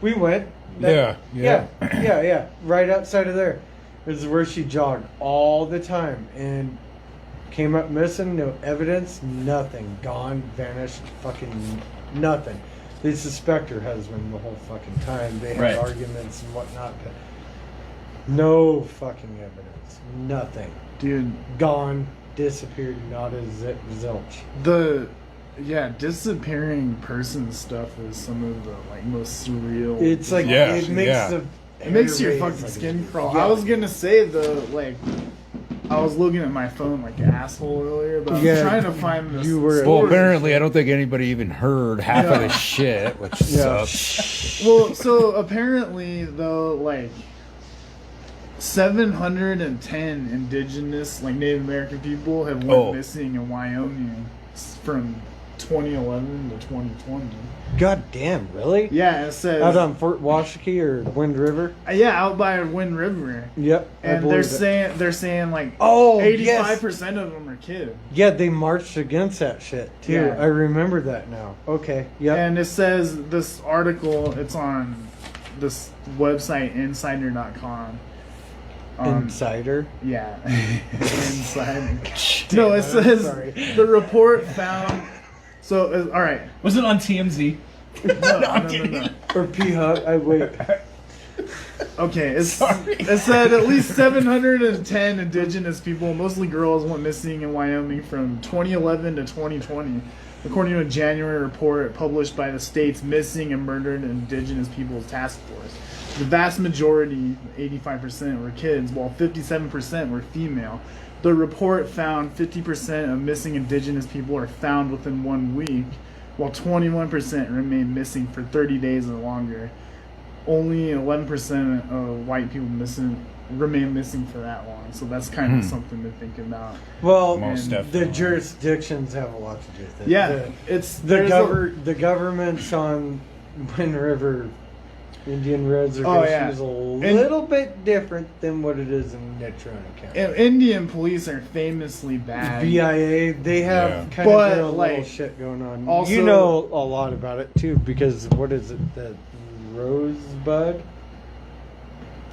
We went. Yeah. Yeah. Right outside of there. This is where she jogged all the time. And came up missing, no evidence, nothing. Gone, vanished, fucking nothing. They suspect her husband the whole fucking time. They had Right. arguments and whatnot, but no fucking evidence. Nothing. Dude, Gone, disappeared, not a zilch. disappearing person stuff is some of the like most surreal. It's like Yeah, it makes yeah. the it makes your air fucking raise, skin like, crawl. yeah. I was gonna say though, like I was looking at my phone like an asshole earlier, but I was Yeah, trying to find this. you were- Well, story. apparently, I don't think anybody even heard half of Yeah. the shit, which Yeah. sucks. Well, so apparently though, like 710 indigenous, like Native American people have went missing in Wyoming from 2011 to 2020. God damn, really? Yeah, it says Out on Fort Washakie or Wind River? out by Wind River, Yep. I and believe they're saying like Oh, 85% of them are kids. Yeah, they marched against that shit too. Yeah. I remember that now. Okay. Yep. And it says this article, it's on this website insider.com. Insider. Yeah, Insider. Damn No, it, it I'm says sorry. the report found. So all right. Was it on TMZ? No. Or P-Hub. I wait. Okay, it said at least 710 indigenous people, mostly girls, went missing in Wyoming from 2011 to 2020, according to a January report published by the state's Missing and Murdered Indigenous Peoples Task Force. The vast majority, 85%, were kids, while 57% were female. The report found 50% of missing indigenous people are found within 1 week, while 21% remain missing for 30 days or longer. Only 11% of white people remain missing for that long. So that's kind of something to think about. Well, Most the definitely. jurisdictions have a lot to do with it. Yeah, The governments on Wind River Indian reservation is a little bit different than what it is in Natrona County. And Indian police are famously bad. BIA, they have Yeah. kind But, of their little like, shit going on. also- You know a lot about it too, because what is it, the Rosebud?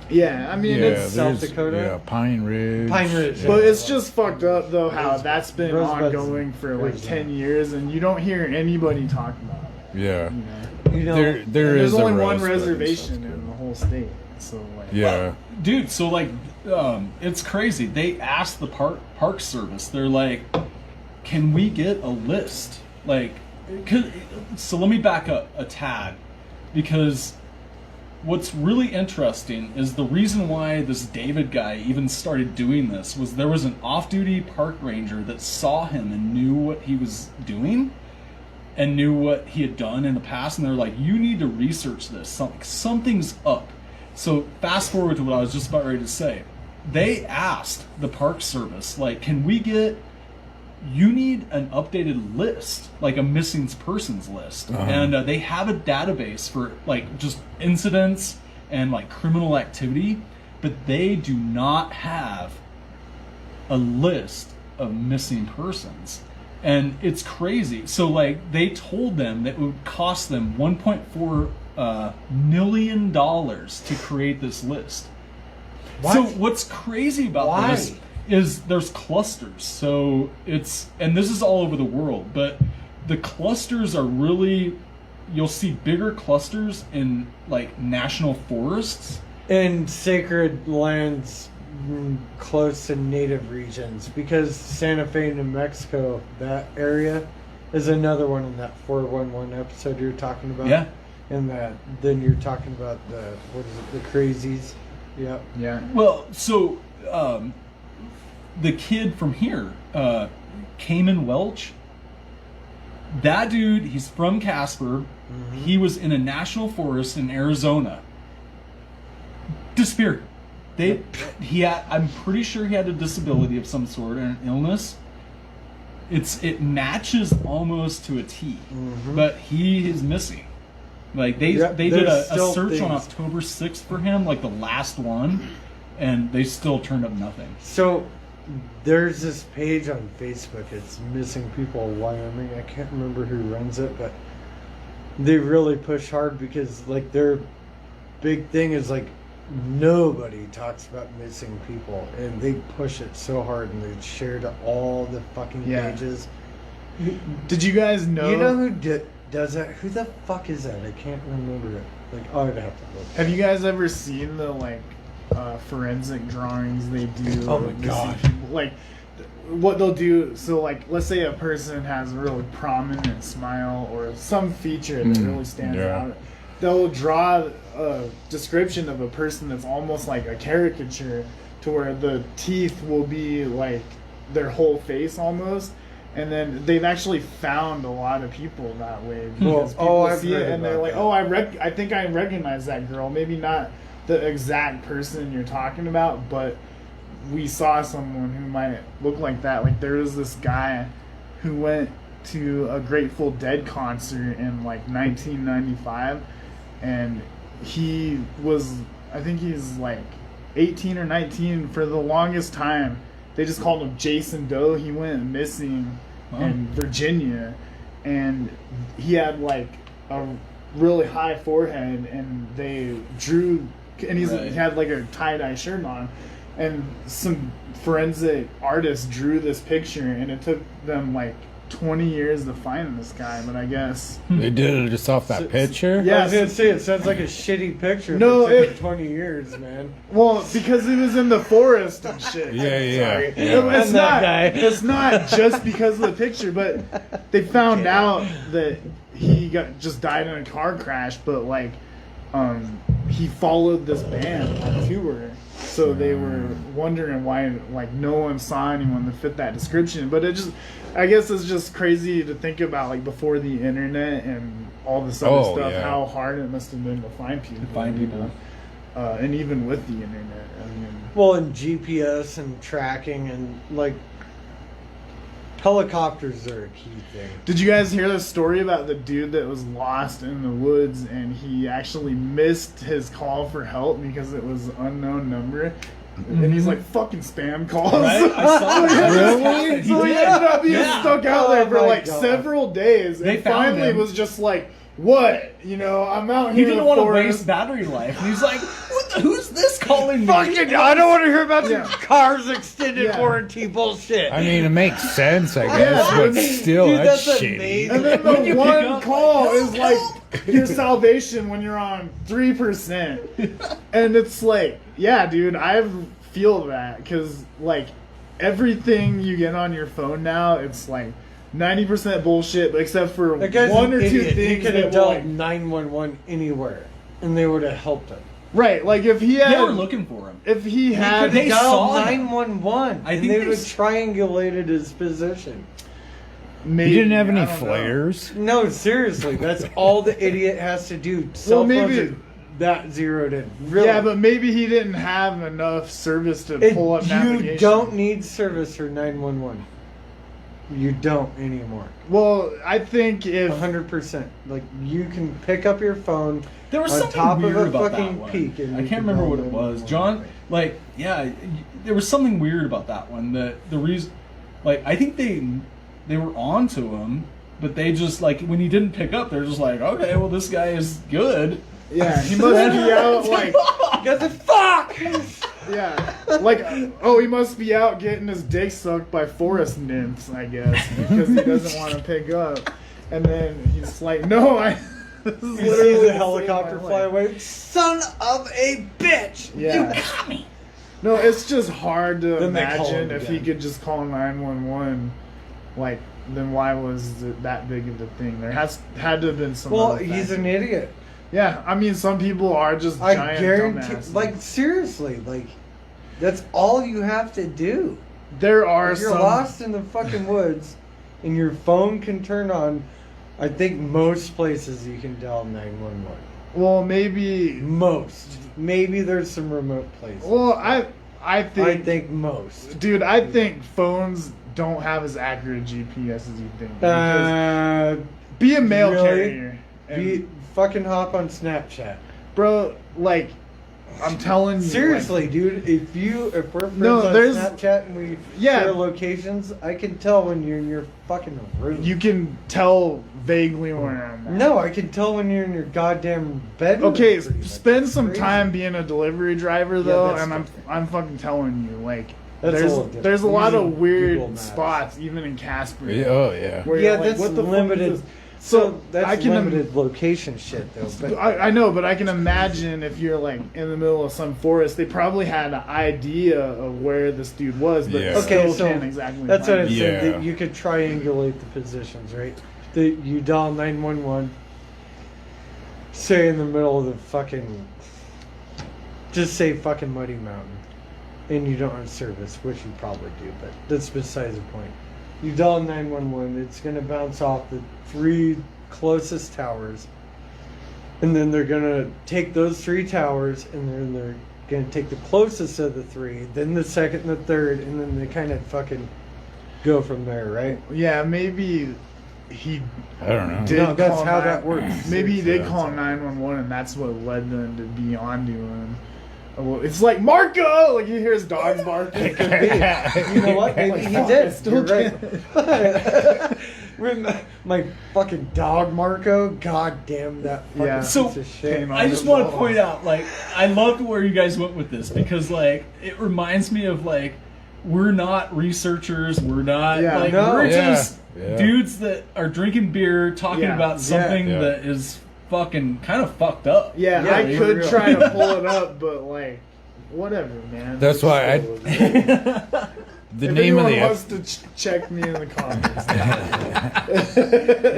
Yeah, I mean it's South there's- Dakota? Yeah, Pine Ridge. Pine Ridge. But it's just fucked up though how that's been Rosebud's ongoing for like Arizona. 10 years and you don't hear anybody talk about it. Yeah. You know? You know, There There's is a only one Rosebud and reservation stuff, in the whole state. So like Yeah. Dude, so like, it's crazy. They asked the park service. They're like, "Can we get a list? Like, so let me back up a tad, because what's really interesting is the reason why this David guy even started doing this was there was an off-duty park ranger that saw him and knew what he was doing and knew what he had done in the past, and they're like, you need to research this. Something's up. So fast forward to what I was just about ready to say. They asked the Park Service, like, you need an updated list, like a missing persons list. And they have a database for like just incidents and like criminal activity, but they do not have a list of missing persons. And it's crazy. So like they told them that it would cost them $1.4 million to create this list. What? So what's crazy about this is there's clusters. So and this is all over the world, but the clusters are really, you'll see bigger clusters in like national forests. In sacred lands close to native regions, because Santa Fe, New Mexico, that area is another one in that 411 episode you're talking about. Yeah. And then you're talking about the crazies. Yep. Yeah. Well, so the kid from here, Cayman Welch, that dude, he's from Casper. Mm-hmm. He was in a national forest in Arizona. Disappeared. I'm pretty sure he had a disability of some sort, or an illness. It matches almost to a T, but he is missing. Like they did a search on October 6th for him, like the last one, and they still turned up nothing. So there's this page on Facebook. It's Missing People of Wyoming. I can't remember who runs it, but they really push hard because like their big thing is like nobody talks about missing people, and they push it so hard, and they share to all the fucking pages. Did you guys know? You know who does that? Who the fuck is that? I can't remember it. Like, I'd have to look. Have you guys ever seen the like forensic drawings they do? Oh my of missing God. people? Like what they'll do. So like, let's say a person has a really prominent smile or some feature that really stands out. They'll draw a description of a person that's almost like a caricature, to where the teeth will be like their whole face almost. And then they've actually found a lot of people that way, because people see it and they're like, "Oh, I think I recognize that girl. Maybe not the exact person you're talking about, but we saw someone who might look like that." Like there was this guy who went to a Grateful Dead concert in like 1995, and he was, I think he's like 18 or 19 for the longest time. They just called him Jason Doe. He went missing in Virginia, and he had like a really high forehead, and they drew, and he had like a tie-dye shirt on, and some forensic artists drew this picture, and it took them like 20 years to find this guy, but I guess they did it just off that picture. Yeah, I was gonna say it sounds like a shitty picture. No, it took 20 years, man. Well, because he was in the forest and shit. Yeah. It's not just because of the picture, but they found out that he just died in a car crash, but like he followed this band on tour. So they were wondering why like no one saw anyone that fit that description. But I guess it's just crazy to think about, like before the internet and all this other stuff, how hard it must have been to find people. And even with the internet, I mean. Well, and GPS and tracking and like helicopters are a key thing. Did you guys hear the story about the dude that was lost in the woods, and he actually missed his call for help because it was an unknown number? And he's like, fucking spam calls. Right? I saw that. Really? So he ended up being stuck out there for like several days. They and finally him. Was just like, what? You know, I'm out He here. didn't want to waste battery life, and he's like, who's this calling me? Fucking, I don't want to hear about your car's extended Yeah. warranty bullshit. I mean, it makes sense, I guess, but still, Dude, that's that's shitty. amazing. And then When the you one pick up, call like, is like your salvation when you're on 3%. And it's like, yeah, dude, I feel that, because like everything you get on your phone now, it's like 90% bullshit, but except for That guy's one an or two idiot. He things could that have were dialed like, 911 anywhere, and they would have helped him. right, like if he They were had, looking for him. if he had, They dialed saw him. 911, I and think they they would have s- triangulated his position. maybe, He didn't have I any don't know. flares. No, seriously, that's all the idiot has to do. Cell maybe- phones are that zeroed in. Really. Yeah, but maybe he didn't have enough service to pull up you navigation. don't need service for 911. You don't anymore. Well, I think if 100%. Like, you can pick up your phone There was on something top weird of a about fucking that one. peak. And I you can't can remember dial what it was. 911. John, like, yeah, there was something weird about that one. The reason, like, I think they were on to him, but they just, like, when he didn't pick up, they're just like, okay, well, this guy is good. yeah, he must be out like, Got the fuck! yeah, like, oh, he must be out getting his dick sucked by forest nymphs, I guess, because he doesn't want to pick up. And then he's like, no, this is You literally see the saved helicopter my fly life. away. Son of a bitch! Yeah. You got me! No, it's just hard to Then they call imagine him if he again. could just call 911. Like, then why was it that big of a thing? There had to have been some. Well, other he's factor. an idiot. Yeah, I mean, some people are just I giant guarantee. dumbasses. Like, seriously, like, that's all you have to do. there are If you're some. lost in the fucking woods and your phone can turn on, I think most places you can dial 911. Well, maybe. Most. Maybe there's some remote places. Well, I I think, think most. dude, I think phones don't have as accurate GPS as you think. Because be a mail really? carrier. and- Be fucking hop on Snapchat. bro, like, I'm telling you. Seriously, dude, if we're friends No, on there's- Snapchat and we Yeah. share locations, I can tell when you're in your fucking room. Like, you can tell vaguely where I'm at. No, I can tell when you're in your goddamn bedroom. Okay, pretty much. spend It's some crazy. time being a delivery driver though, that's and I'm different. I'm fucking telling you, like, That's a there's little different. there's a lot Using of weird Google Maps. spots even in Casper. Yeah, oh yeah. where Yeah, you're like, that's what the fuck limited. is this? So that's I can limited location shit though. But I know, but I can imagine if you're like in the middle of some forest, they probably had an idea of where this dude was, but Yeah. still Okay, so can't exactly. that's what find I him. said. Yeah. That you could triangulate the positions, right? That you dial 911. Say in the middle of the fucking. Just say fucking Muddy Mountain, and you don't have service, which you probably do, but that's besides the point. You dial 911, it's gonna bounce off the 3 closest towers, and then they're gonna take those 3 towers, and then they're gonna take the closest of the 3, then the second and the third, and then they kind of fucking go from there, right? Yeah, maybe he I don't know. did. No, that's call how nine- that works. Maybe he did Yeah. call 911, and that's what led them to be onto him. Well, it's like Marco, like you hear his dogs barking. It could be. You know what? Maybe Like, he fuck, I did. still You're right. My fucking dog Marco. God damn that fucking Yeah. piece So, of shit. came I on just the want to ball. point out, like, I loved where you guys went with this because, like, it reminds me of, like, we're not researchers. We're not, Yeah. like, No. we're Yeah. just Yeah. dudes that are drinking beer, talking Yeah. about something Yeah. that is fucking kind of fucked up. Yeah, Yeah, I you're could real. try to pull it up, but like, whatever, man. That's why I- The If name of anyone the wants to check me in the comments.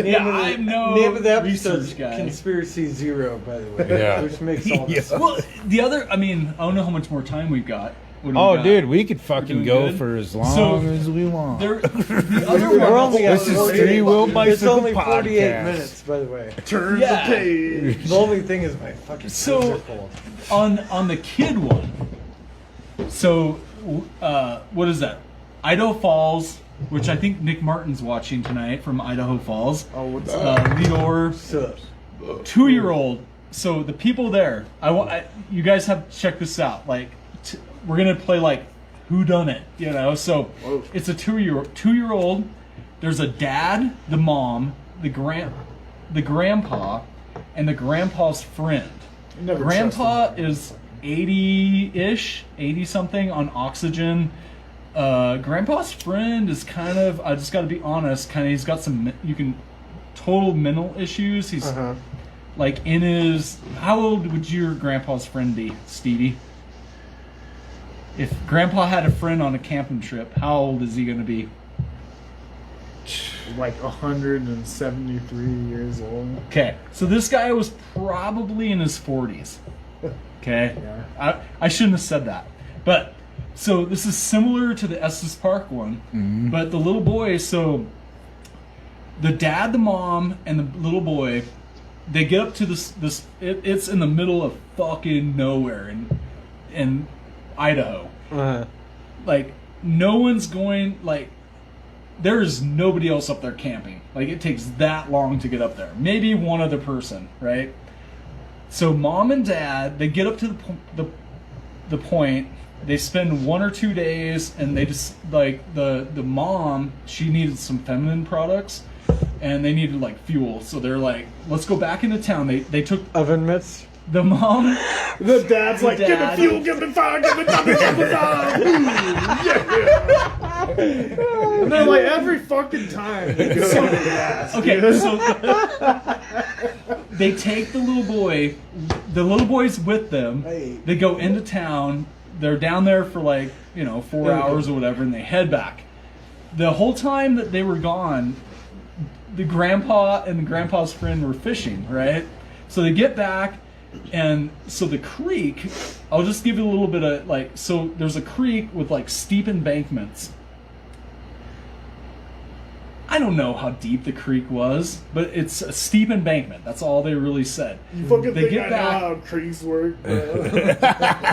Yeah, I'm no name of the episode research guy. Conspiracy Zero, by the way. Yeah. Which makes all Yeah. this sense. Well, the other, I mean, I don't know how much more time we've got. What do we Oh, got? dude, we could fucking doing go good? for as long So, as we want. There, the other We're one. only at This is 48 Three Wheel It's Bicycle only 48 Podcast. minutes, by the way. Turn Yeah. the page. The only thing is my fucking So- hands are cold. on the kid one. So, what is that? Idaho Falls, which I think Nick Martin's watching tonight from Idaho Falls. Oh, what's up? Leador, Sup? 2-year-old. So the people there, you guys have to check this out. Like, we're gonna play like Who Done It, you know? So Whoa. it's a 2-year-old. There's a dad, the mom, the grandpa, and the grandpa's friend. Never Grandpa trust him. is 80-ish, 80-something on oxygen. Grandpa's friend is kind of, I just got to be honest, he's got some, total mental issues. He's Uh-huh. like in his, how old would your grandpa's friend be, Stevie? If grandpa had a friend on a camping trip, how old is he going to be? like 173 years old. Okay, so this guy was probably in his 40s. Okay, Yeah. I shouldn't have said that, but so this is similar to the Estes Park one, but the little boy. So the dad, the mom, and the little boy, they get up to this. It's in the middle of fucking nowhere in Idaho. Like no one's going. Like there is nobody else up there camping. Like it takes that long to get up there. Maybe one other person, right? So mom and dad, they get up to the point. They spend 1 or 2 days, and they just like the mom. She needed some feminine products, and they needed like fuel. So they're like, let's go back into town. They took Oven mitts. the mom. The dad's The like, give me dad. fuel, give me fire, give me time, give me time. And they're like, every fucking time. They go to the ass. Okay, so they take the little boy. The little boy's with them. They go into town. They're down there for like 4 hours or whatever, and they head back. The whole time that they were gone, the grandpa and the grandpa's friend were fishing, right? So they get back, and so the creek. I'll just give you a little bit of like. So there's a creek with like steep embankments. I don't know how deep the creek was, but it's a steep embankment. That's all they really said. You fucking They think get I back- know how creeks work, bro.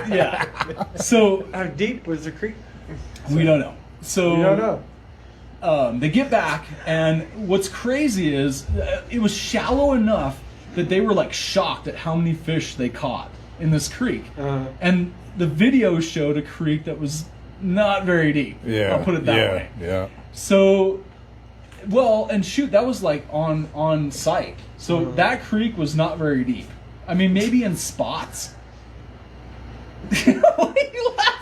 Yeah. So How deep was the creek? we don't know. So We don't know. They get back, and what's crazy is it was shallow enough that they were like shocked at how many fish they caught in this creek. And the video showed a creek that was not very deep. Yeah. I'll put it that way. Yeah. So, well, and shoot, that was like on site. So that creek was not very deep. I mean, maybe in spots. What are you laughing?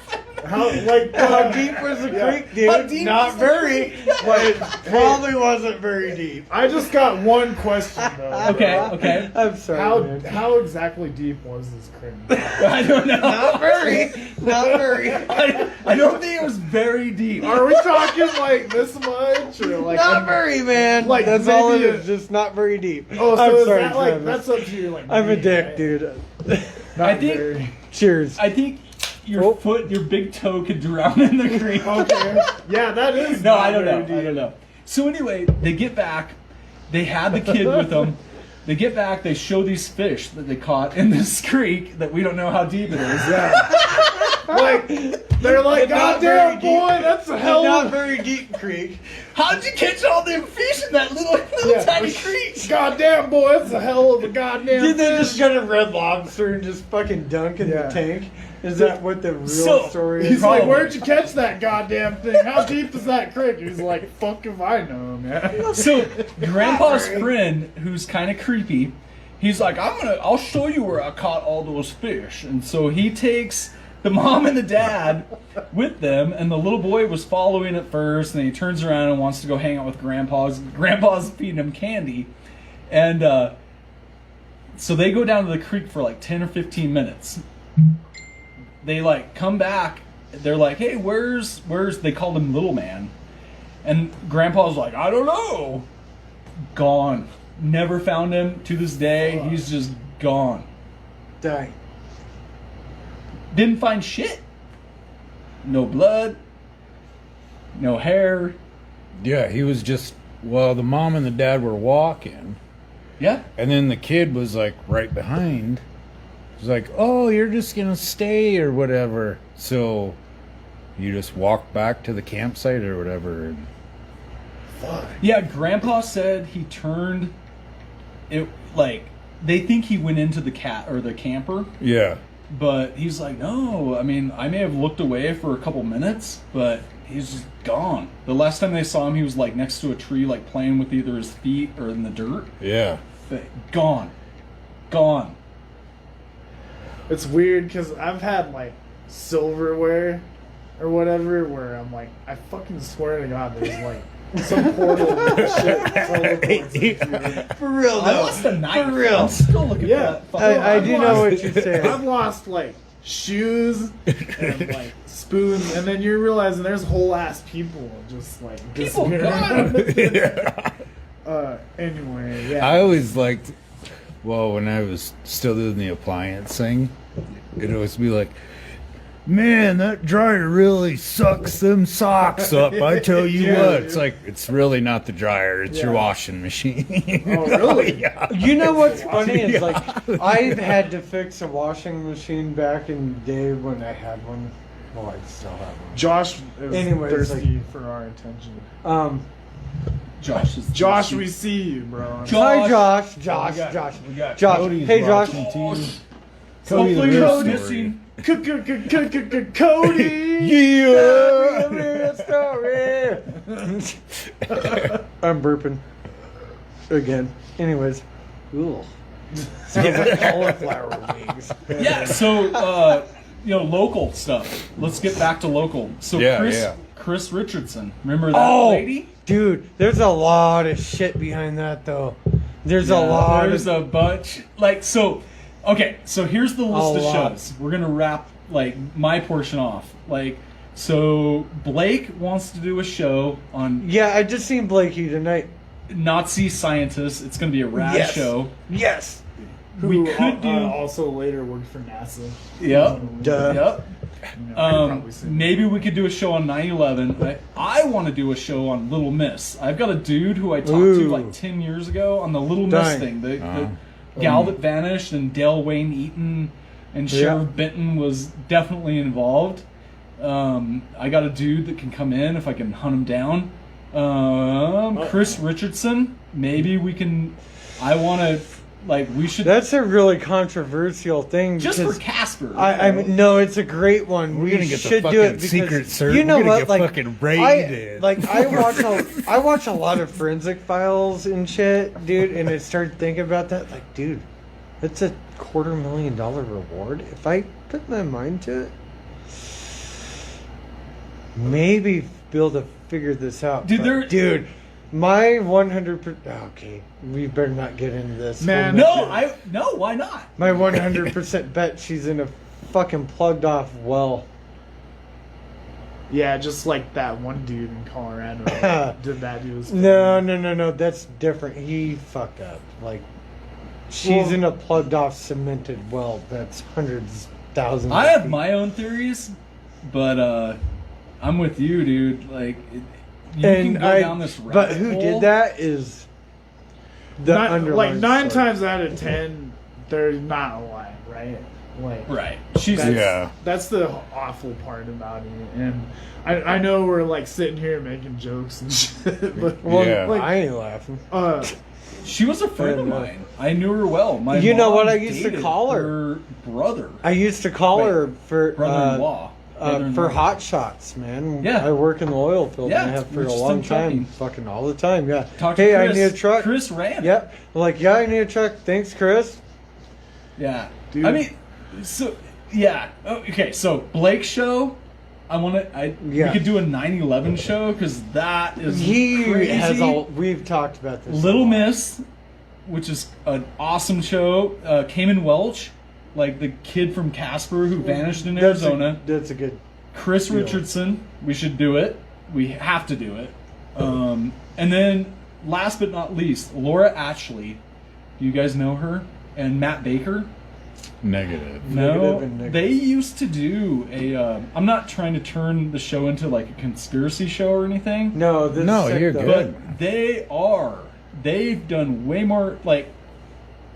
How deep was the Yeah. creek, dude? How deep Not was the very. But it probably wasn't very deep. I just got one question though. Okay. I'm sorry, man. How exactly deep was this creek? I don't know. Not very. Not very. I don't think it was very deep. Are we talking like this much or like? Not very, man. Like, That's all it maybe is. Just not very deep. Oh, so I'm is sorry, that like Travis. that's up to you? Like I'm a me, dick, right? dude. Not I think- very. Cheers. I think your foot, your big toe could drown in the creek. Okay. Yeah, that is. No, not I don't know. very I deep. don't know. So anyway, they get back. They had the kid with them. They get back. They show these fish that they caught in this creek that we don't know how deep it is. Yeah. Like they're like, Not goddamn very deep. boy, that's a hell Not of very deep creek. How'd you catch all them fish in that little Yeah. tiny creek? goddamn boy, that's a hell of a goddamn. Did they fish. just get a red lobster and just fucking dunk in Yeah. the tank? Is that what the real So- story is? He's like, Probably. where'd you catch that goddamn thing? How deep is that creek? He's like, fuck if I know, man. So Grandpa's friend, who's kind of creepy, he's like, I'll show you where I caught all those fish. And so he takes the mom and the dad with them, and the little boy was following at first, and then he turns around and wants to go hang out with Grandpa's feeding him candy. And so they go down to the creek for like 10 or 15 minutes. They like come back, they're like, hey, where's they called him Little Man. And Grandpa's like, I don't know. Gone. Never found him to this day. He's just gone. Dang. Didn't find shit. No blood. No hair. Yeah, he was just, well, the mom and the dad were walking, Yeah. and then the kid was like right behind. He was like, oh, you're just gonna stay or whatever. So you just walked back to the campsite or whatever. And Yeah, Grandpa said he turned it like they think he went into the camper, yeah. but he's like, no, I mean, I may have looked away for a couple minutes, but he's just gone. The last time they saw him, he was like next to a tree, like playing with either his feet or in the dirt. Yeah. But gone. Gone. It's weird because I've had like silverware or whatever where I'm like, I fucking swear to God, there's like some portal shit teleports into. For real, I though. lost a knife. For real. I'm still looking Yeah. for that. I do know what you're saying. I've lost like shoes and like spoons, and then you're realizing there's whole ass people just like disappearing. Anyway, yeah. I always liked, well, when I was still doing the appliance thing, it'd always be like, man, that dryer really sucks them socks up. I tell you Yeah, what, dude. it's like, it's really not the dryer, it's your Yeah. washing machine. Oh, really? Yeah. You know what's funny is Yeah. like I've had to fix a washing machine back in the day when I had one. Well, I still have one. Josh is Anyways, thirsty for our attention. Josh, we see you, bro. Hi, Josh. We Josh. got- Josh. we got Josh. Cody's Hey, Josh. watching too. Hopefully Cody the real Cody's story. Cody. Yeah. Story. I'm burping again. Anyways. Ooh. Sounds like cauliflower wings. Yeah, so local stuff. Let's get back to local. So Yeah, Chris Richardson, remember that Oh, lady? dude, there's a lot of shit behind that though. There's a lot. There's a bunch. Like so. Okay, so here's the list of lot. shows. We're gonna wrap like my portion off. Like, so Blake wants to do a show on Yeah, I just seen Blakey tonight. Nazi scientists. It's gonna be a rad Yes. show. Yes. We Who could do. also later worked for NASA. Yep. Duh. Yep. You know, I could probably say Maybe we could do a show on 9/11. I want to do a show on Little Miss. I've got a dude who I talked to Ooh. like 10 years ago on the Little Miss Dang. thing. The gal that vanished, and Dale Wayne Eaton and Sheriff Benton was definitely involved. I got a dude that can come in if I can hunt him down. Chris Richardson. Maybe we can. I want to. Like, we should. That's a really controversial thing. Just for because Casper. I mean, no, it's a great one. We're We gonna get the should do fucking it because Secret Service. you know We're gonna what? get Like, fucking raided. I watch a lot of forensic files and shit, dude, and I started thinking about that. Like, dude, that's a $250,000 reward if I put my mind to it. Maybe be able to figure this out. Dude, but, dude, my 100%. Okay, we better not get into this. Man, No, why not? My 100% bet she's in a fucking plugged off well. Yeah, just like that one dude in Colorado did that to his No, that's different. He fucked up. Like, she's Well- in a plugged off cemented well that's hundreds, thousands. I of have feet. my own theories, but I'm with you, dude. Like, you can go down this rabbit But who hole. did that is the Like underlying 9 story. times out of 10, they're not alive, right? Like, Right. She's that's the awful part about it. And I know we're like sitting here making jokes and shit, but Well, Yeah. like, I ain't laughing. she was a friend of And, mine. I knew her well. My You know mom what I used to dated call her? Her brother. I used to call Wait, her for Brother-in-law. for Brother-in-law. hot shots, man. Yeah. I work in the oil field Yeah, and I have for we're a just long in time. trucking. Fucking all the time, yeah. Talk to Hey, Chris. I need a truck. Chris ran. Yep. I'm like, yeah, I need a truck. Thanks, Chris. Yeah. Dude. I mean, so yeah. Oh, okay, so Blake's show. We could do a 9/11 show because that is He crazy. has all. We've talked about this. Little a lot. Miss, which is an awesome show. Cayman Welch, like the kid from Casper who vanished in Arizona. That's a good. Chris deal. Richardson, we should do it. We have to do it. And then, last but not least, Laura Ashley. Do you guys know her? And Matt Baker. Negative. No, Negative and negative. they used to do a. I'm not trying to turn the show into like a conspiracy show or anything. No, this No, is sick, you're though. good. But they are. They've done way more. Like,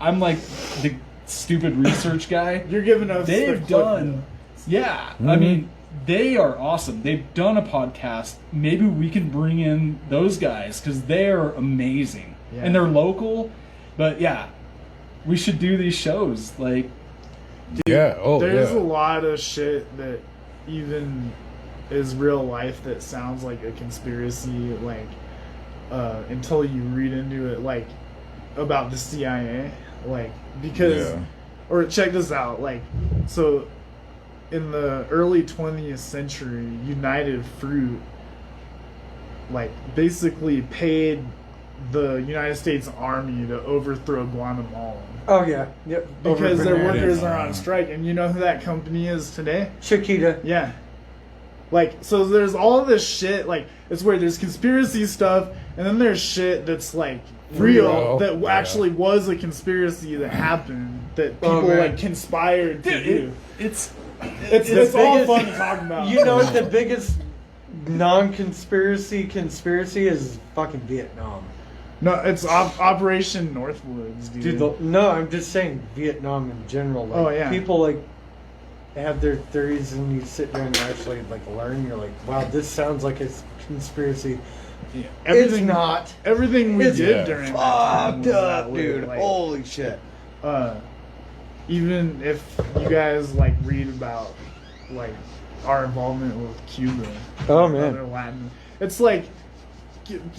I'm like the stupid research guy. you're giving us the They've clip done. notes. Yeah, I mean, they are awesome. They've done a podcast. Maybe we can bring in those guys because they are amazing Yeah. and they're local. But yeah, we should do these shows. Like, Yeah. Oh, There's yeah. a lot of shit that even is real life that sounds like a conspiracy, like until you read into it, like about the CIA, like because Yeah. or check this out, like so in the early 20th century, United Fruit like basically paid the United States Army to overthrow Guatemala Oh yeah, yep. because Over their bananas. workers are on strike. And you know who that company is today? Chiquita. Yeah. Like, so there's all this shit, like, it's where there's conspiracy stuff, and then there's shit that's, like, real, that actually was a conspiracy that happened, that people, like, conspired to do. It's It's all fun to talk about. You know what the biggest non-conspiracy conspiracy is? Fucking Vietnam. No, it's Operation Northwoods, dude. Dude, no, I'm just saying Vietnam in general. Like, Oh, yeah. People like have their theories, and you sit there and actually like learn. You're like, wow, this sounds like a conspiracy. Yeah. It's not. Everything we It's did during that time Fucked was that up, way, dude. like, Holy shit. even if you guys, like, read about, like, our involvement with Cuba. Oh, and man. other Latin, it's like,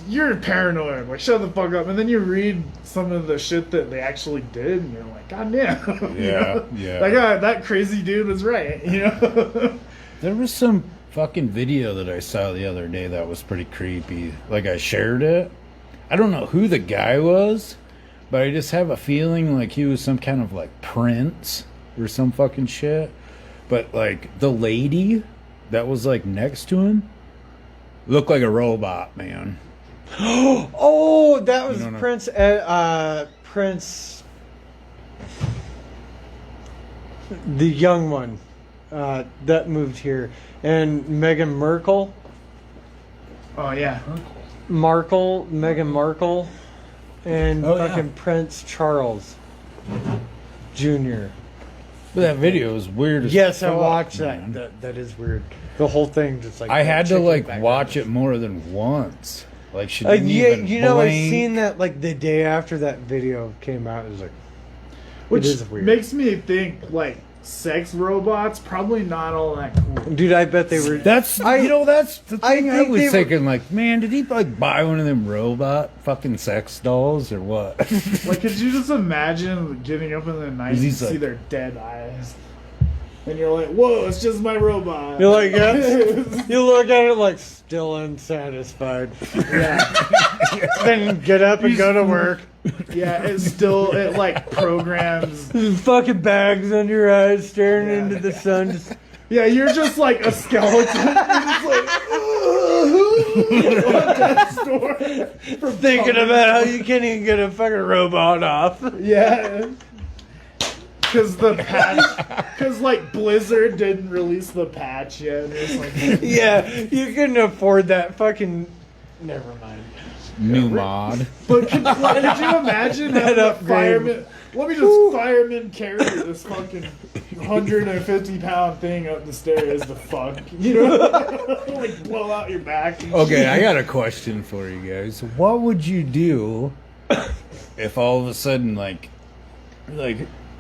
you're paranoid, like, shut the fuck up, and then you read some of the shit that they actually did, and you're like, god damn. You Yeah, know? yeah. That crazy dude was right, you know? There was some fucking video that I saw the other day that was pretty creepy. Like, I shared it. I don't know who the guy was, but I just have a feeling like he was some kind of like prince or some fucking shit. But like the lady that was like next to him looked like a robot, man. Oh, that was You don't know. Prince, the young one, that moved here, and Meghan Markle, Oh, yeah. Meghan Markle, and Oh, yeah. fucking Prince Charles Jr. But that video was weird as Yes, I fuck, watched man. that is weird. The whole thing just like I had to chicken like background. watch it more than once. Like she didn't Yeah, even you know, I blink. seen that like the day after that video came out. It was like, Which it is weird. makes me think, like, sex robots, probably not all that cool. Dude, I bet they were. That's I- that's the I thing I, think was they were- thinking. Like, man, did he like buy one of them robot fucking sex dolls or what? Like, could you just imagine getting up in the night and He's see like- their dead eyes? And you're like, whoa, it's just my robot. You're like, yeah. You look at it like still unsatisfied. Yeah. Then get up and go to work. Yeah, it like programs. Fucking bags under your eyes, staring into the sun. Just, Yeah, you're just like a skeleton. You're just like, on death's door. thinking about how you can't even get a fucking robot off. Yeah. Because like Blizzard didn't release the patch yet. It's like, Yeah, you couldn't afford that fucking. Never mind. New mod. but could you imagine That having a upgrade. fireman? Let me just fireman carry this fucking 150-pound thing up the stairs to fuck. You know, like blow out your back. And Okay, shit. I got a question for you guys. What would you do if all of a sudden like,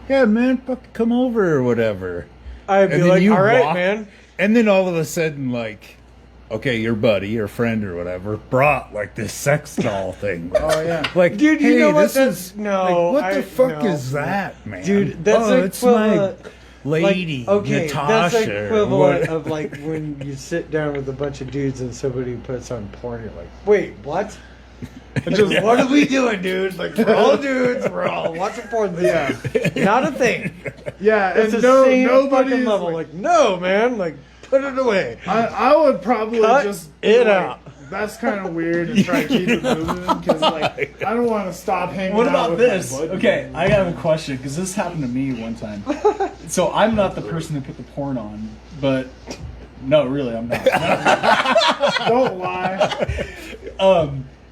yeah, man, fucking come over or whatever, I'd be And then like, you all right, walk- man. and then all of a sudden like, okay, your buddy or friend or whatever brought like this sex doll thing. Oh yeah. Like, Dude, you hey, know what? this That's- is no, like, what the fuck no. is that, man? Dude, that's oh, it's my equivalent. lady, Like, okay, Natasha. that's or equivalent what- of like when you sit down with a bunch of dudes and somebody puts on porn. You're like, wait, what? And just, what are we doing, dude? Like, we're all dudes. We're all watching porn. Yeah. Not a thing. Yeah, It's and the same nobody's fucking level. Like, no, man. Like, put it away. I would probably Cut just it like, out. That's kind of weird and try to keep it moving because like I don't want to stop hanging What out about with this? my buddy. Okay, I have a question because this happened to me one time. So I'm not the person who put the porn on, but no, really, I'm not. Don't lie.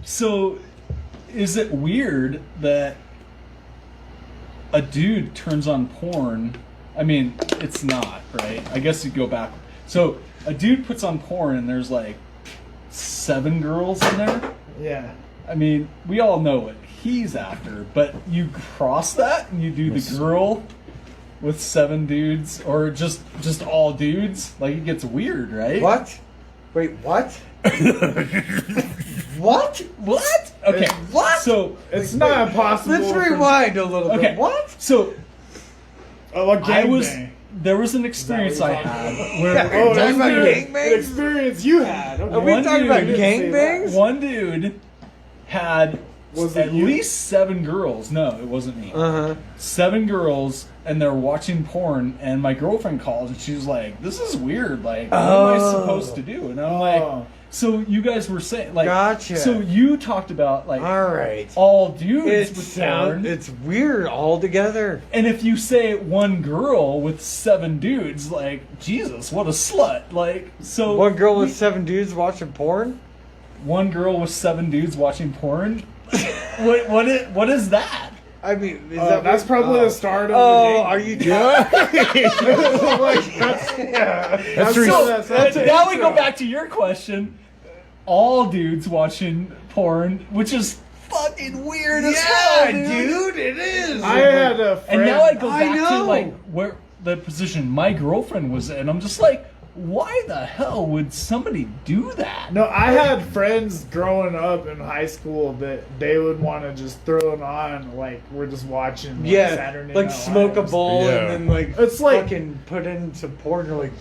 So is it weird that a dude turns on porn? I mean, it's not, right? I guess you go back. So a dude puts on porn and there's like 7 girls in there. Yeah. I mean, we all know what he's after, but you cross that and you do the girl with 7 dudes or just all dudes. Like, it gets weird, right? What? Wait, what? What? What? Okay. What? So It's not impossible. Let's rewind a little okay. bit. What? So Oh, a gangbang. there was an experience I had where Oh, Talking about an gangbangs? experience you had. Okay. Are we One talking dude about didn't say gangbangs? one dude had Was at it you? least 7 girls. No, it wasn't me. Uh-huh. 7 girls, and they're watching porn, and my girlfriend calls, and she's like, "This is weird. Like, what am I supposed to do?" And I'm like, "So you guys were saying, like, Gotcha. So you talked about like All right. all dudes with porn, It's weird altogether. and if you say one girl with 7 dudes, like, Jesus, what a slut! Like, so One girl with 7 dudes watching porn? one girl with 7 dudes watching porn. What is that? I mean, is that's probably the start of Oh, the game. are you So now we go back to your question. All dudes watching porn, which is fucking weird as hell, dude. it is. I had a friend. And now I go I back to know. like where the position my girlfriend was in. I'm just like, why the hell would somebody do that? No, I had friends growing up in high school that they would want to just throw it on, like we're just watching. Like, Yeah, Saturday like Night smoke a Live. bowl Yeah. and then like It's like- fucking put into porn. You're like,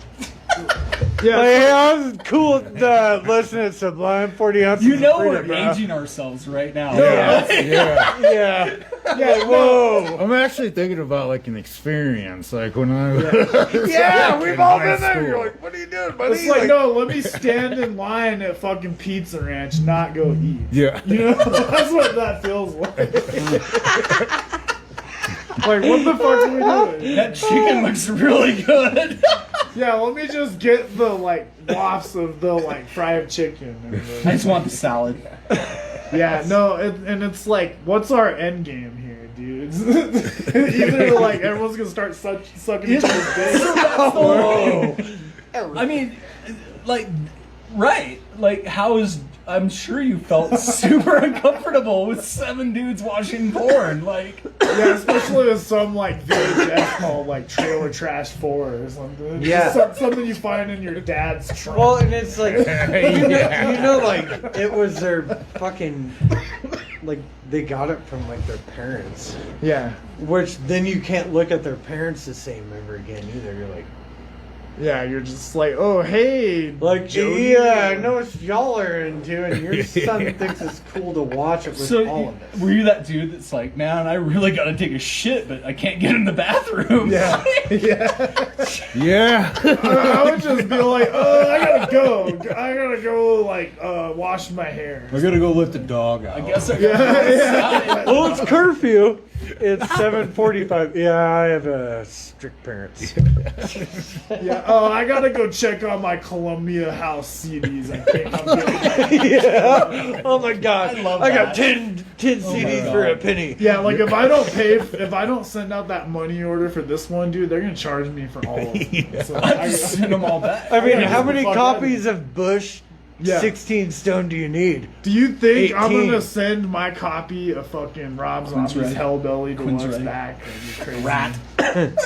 Yeah, like, hey, I was cool listening to Sublime 40 ounces. You know of we're freedom, bro. aging ourselves right now. Yeah. Yeah. Yeah. Whoa. I'm actually thinking about like an experience, like when I was Yeah, like, we've in all high been there. school. You're like, what are you doing, buddy? It's like, no, let me stand in line at fucking Pizza Ranch, not go eat. Yeah. You know, that's what that feels like. Like, what the fuck are we doing? That chicken looks really good. Yeah, let me just get the like wafts of the like fried chicken. And I the, just want the salad. yeah, no, and it's like, what's our end game here, dudes? Either like everyone's gonna start sucking each other's dick. whoa. I mean, like, right? Like, how is? I'm sure you felt super uncomfortable with 7 dudes watching porn. Like, Yeah, especially with some like VHS called like Trailer Trash 4 or something. Yeah. Just something you find in your dad's trunk. Well, and it's like, Yeah. you know, like it was their fucking, like they got it from like their parents, yeah, which then you can't look at their parents the same ever again either. You're yeah, you're just like, oh hey, like, Jody. yeah, I know what y'all are into, and your son thinks it's cool to watch it with so all of us. were you that dude that's like, man, I really gotta take a shit, but I can't get in the bathroom? Yeah, yeah. Yeah. I would just be like, oh, I gotta go, like, wash my hair. I gotta go let the dog out. I guess I Yeah, gotta go yeah. outside. Well, it's curfew. It's 7:45. Yeah, I have strict parents. Yeah. Oh, I gotta go check on my Columbia House CDs. I think I'm getting. Yeah. Oh my god. I love got that. 10 CDs for a penny. Yeah, like if I don't send out that money order for this one, dude, they're gonna charge me for all of them. So I just send them all back. I mean, Yeah, how just many the fuck copies of Bush Yeah. 16 Stone do you need? Do you think I'm 18. gonna send my copy of fucking Rob Queen's Zombie's right. Hellbelly Queen's Deluxe right. back? That'd be crazy. Rat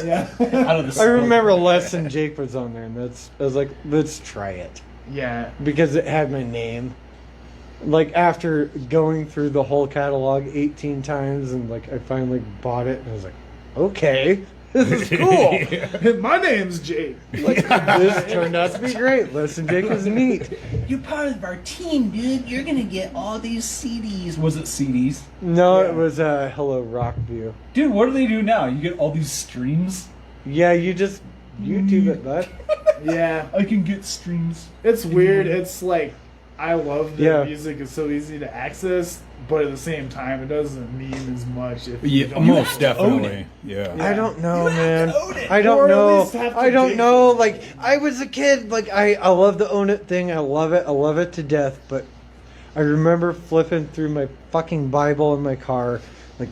Yeah. out of the. I remember Less Than Jake was on there, and I was like, let's try it. Yeah. Because it had my name. Like, after going through the whole catalog 18 times, and like, I finally bought it, and I was like, okay, this is cool. My name's Jake. Like, this turned out to be great. Less Than Jake was neat. You're part of our team, dude. You're gonna get all these CDs. Was it CDs? No, Yeah. it was Hello Rockview. Dude, what do they do now? You get all these streams? Yeah, you just YouTube it, bud. Yeah. I can get streams. It's weird. It's like I love that Yeah. music is so easy to access, but at the same time, it doesn't mean as much if you Yeah, don't. most have to own definitely. Yeah. I don't know, You have man. to own it. I don't Or at know. least have to I don't dig know. for it. Like, I was a kid. Like, I love the own it thing. I love it. I love it to death. But I remember flipping through my fucking Bible in my car. Like,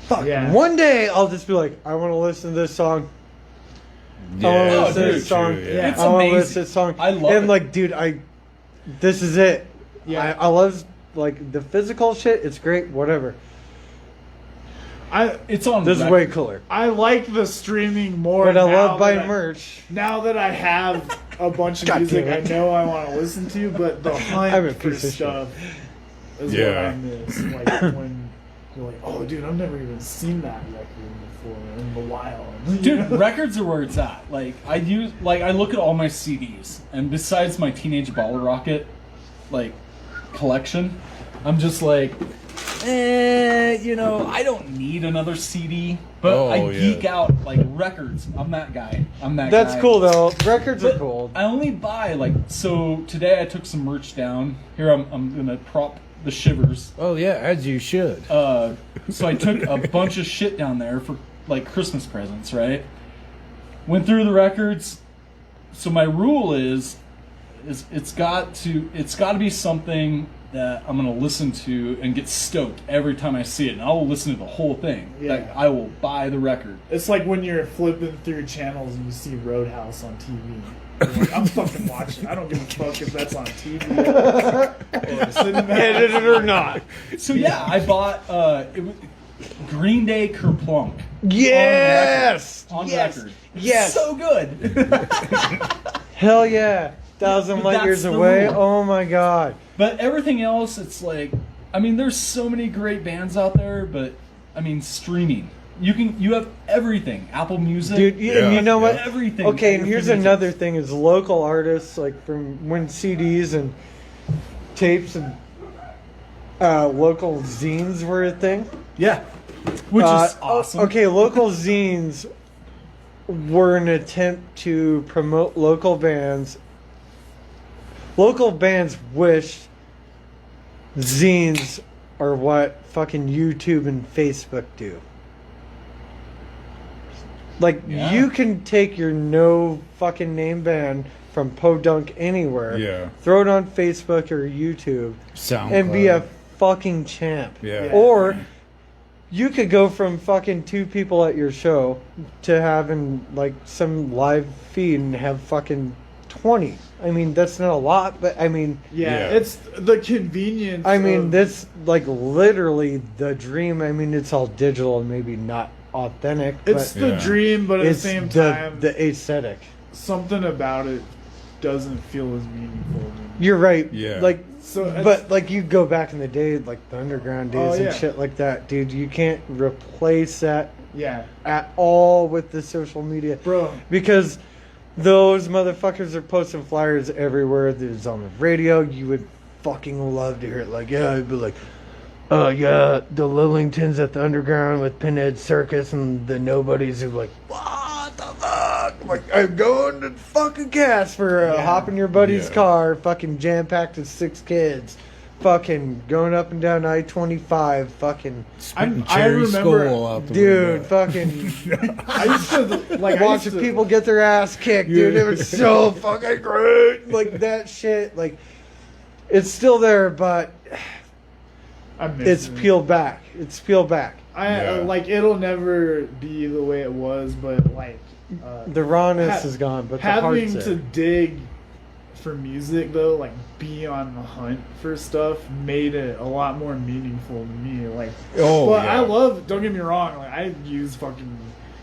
fuck. Yeah. One day I'll just be like, I want to listen to this song. I want to Yeah, listen to dude, this song. true, yeah. It's I want to amazing. listen to this song. I love and it. like, dude, this is it. Yeah. I love like the physical shit. It's great. Whatever. It's on. This is record. way cooler. I like the streaming more. But I now love buying that merch. Now that I have a bunch of God music damn I it. know I want to listen to, but the I'm a hunt for piece of shit. stuff is what Yeah. I miss. Like when you're like, oh, dude, I've never even seen that record before in the wild. Dude, records are where it's at. Like I look at all my CDs, and besides my Teenage Bottle Rocket, like collection, I'm just like, you know, I don't need another CD, but Oh, I yeah. geek out like records. I'm that guy. That's guy. cool though. Records are But cool. I only buy like, so today I took some merch down. Here I'm gonna prop the shivers. Oh yeah, as you should. So I took a bunch of shit down there for like Christmas presents, right? Went through the records. So my rule is it's got to be something that I'm gonna listen to and get stoked every time I see it, and I will listen to the whole thing. Yeah. Like I will buy the record. It's like when you're flipping through channels and you see Roadhouse on TV. You're like, I'm fucking watching. I don't give a fuck if that's on TV or cinema. Edited or not. So yeah, I bought Green Day Kerplunk. Yes. On yes. record. Yes. So good. Hell yeah. 1,000 light That's years the away. rule. Oh my god. But everything else, it's like, I mean, there's so many great bands out there, but I mean, streaming. You have everything. Apple Music. Dude, and you know what? Everything. Okay, at and your here's fingertips. another thing: is local artists, like from when CDs and tapes and local zines were a thing. Yeah. Which is awesome. Okay, local zines were an attempt to promote local bands. Local bands wished zines are what fucking YouTube and Facebook do. Like, Yeah. you can take your no fucking name band from Podunk anywhere, Yeah. throw it on Facebook or YouTube, SoundCloud. and be a fucking champ. Yeah. Or you could go from fucking 2 people at your show to having like some live feed and have fucking 20. I mean, that's not a lot, but I mean, Yeah, Yeah. it's the convenience. I mean, of- that's like literally the dream. I mean, it's all digital and maybe not authentic, it's but the Yeah. dream, but at it's the same time, the aesthetic. something about it doesn't feel as meaningful. To me. You're right. Yeah. Like, So it's- but like you go back in the day, like the underground days Oh, and yeah. shit like that, dude. You can't replace that Yeah, at all with the social media, bro. because those motherfuckers are posting flyers everywhere. There's on the radio. You would fucking love to hear it. Like, yeah, I'd be like, yeah, the Lillingtons at the underground with Pinhead Circus, and the nobodies who like, what the fuck? Like, I'm going to fucking Casper, Yeah. hop in your buddy's Yeah. car, fucking jam packed with 6 kids, fucking going up and down I-25, fucking Spitting I cherry remember- skull out the dude, window. fucking. I used to like Watching people get their ass kicked, dude. It was so fucking great. Like that shit. Like, it's still there, but I miss it's it. peeled back. It's peeled back. Yeah. Like it'll never be the way it was, but like The rawness Ha- is gone, but the having heart's to there. dig for music though, like be on the hunt for stuff, made it a lot more meaningful to me. Like, Oh, but yeah. I love. Don't get me wrong. Like I use fucking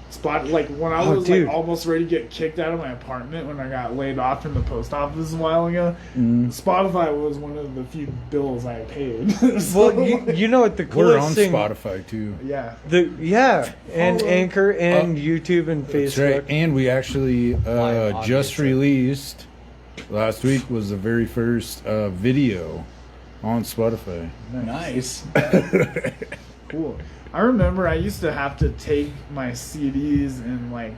Spot. Like when I Oh, was dude. like almost ready to get kicked out of my apartment when I got laid off from the post office a while ago. Mm. Spotify was one of the few bills I paid. Well, So, you know what the We're coolest on thing? Spotify too. yeah. And Follow- Anchor and YouTube and That's Facebook. right. And we actually Live, just obviously. released last week was the very first video on Spotify. Nice. Cool. I remember I used to have to take my CDs and like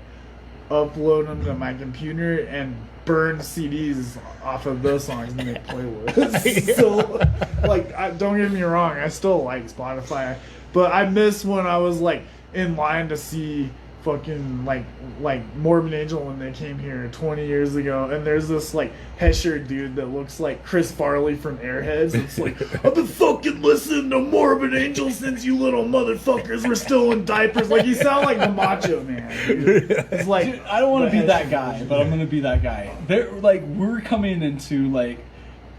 upload them to my computer and burn CDs off of those songs to make playlists. So, like, don't get me wrong, I still like Spotify, but I miss when I was like in line to see fucking like Morbid Angel when they came here 20 years ago, and there's this like Hesher dude that looks like Chris Farley from Airheads. It's like, I've been fucking listening to Morbid Angel since you little motherfuckers were still in diapers. Like, you sound like the Macho Man, dude. It's like, Dude, I don't want to be the that Hesher guy, dude. but I'm gonna be that guy. They're like, we're coming into like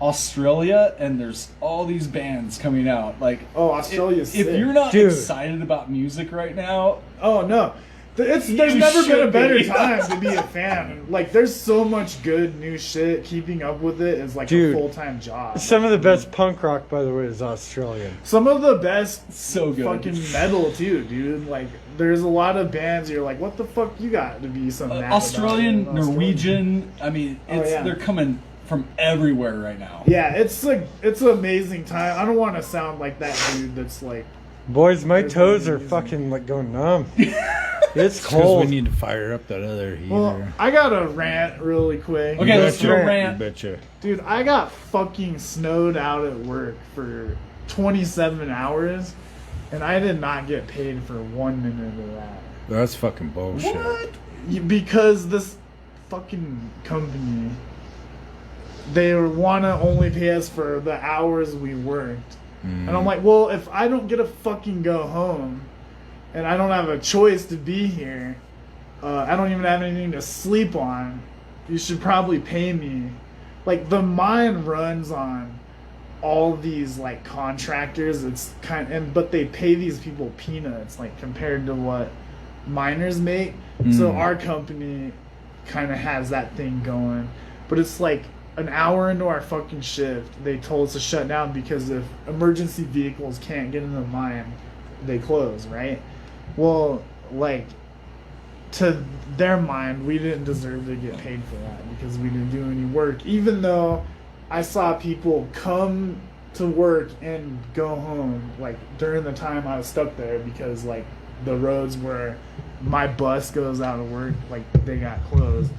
Australia, and there's all these bands coming out. Like, Oh, Australia's if sick. you're not Dude. excited about music right now, Oh no, there's You never been a should better be. time to be a fan. Like, there's so much good new shit. Keeping up with it is like Dude. a full-time job. Some of the best punk rock, by the way, is Australian. Some of the best so good. fucking metal too, dude. Like, there's a lot of bands you're like, what the fuck you got to be so mad about Australian, it? Norwegian. I mean, Oh, it's yeah. they're coming from everywhere right now. Yeah, it's like it's an amazing time. I don't want to sound like that dude that's like. Boys, my It's toes are amazing. fucking like going numb. It's Because cold. we need to fire up that other heater. Well, I got to rant really quick. Okay, let's do a You rant. betcha. Dude, I got fucking snowed out at work for 27 hours, and I did not get paid for 1 minute of that. That's fucking bullshit. Because this fucking company, they want to only pay us for the hours we worked. And I'm like, well, if I don't get to fucking go home, and I don't have a choice to be here, I don't even have anything to sleep on, you should probably pay me. Like, the mine runs on all these, like, contractors. It's but they pay these people peanuts, like, compared to what miners make. So our company kind of has that thing going. But it's like an hour into our fucking shift, they told us to shut down because if emergency vehicles can't get in the mine, they close, right? Well, like, to their mind, we didn't deserve to get paid for that because we didn't do any work, even though I saw people come to work and go home, like, during the time I was stuck there because, like, the roads where my bus goes out of work, like, they got closed.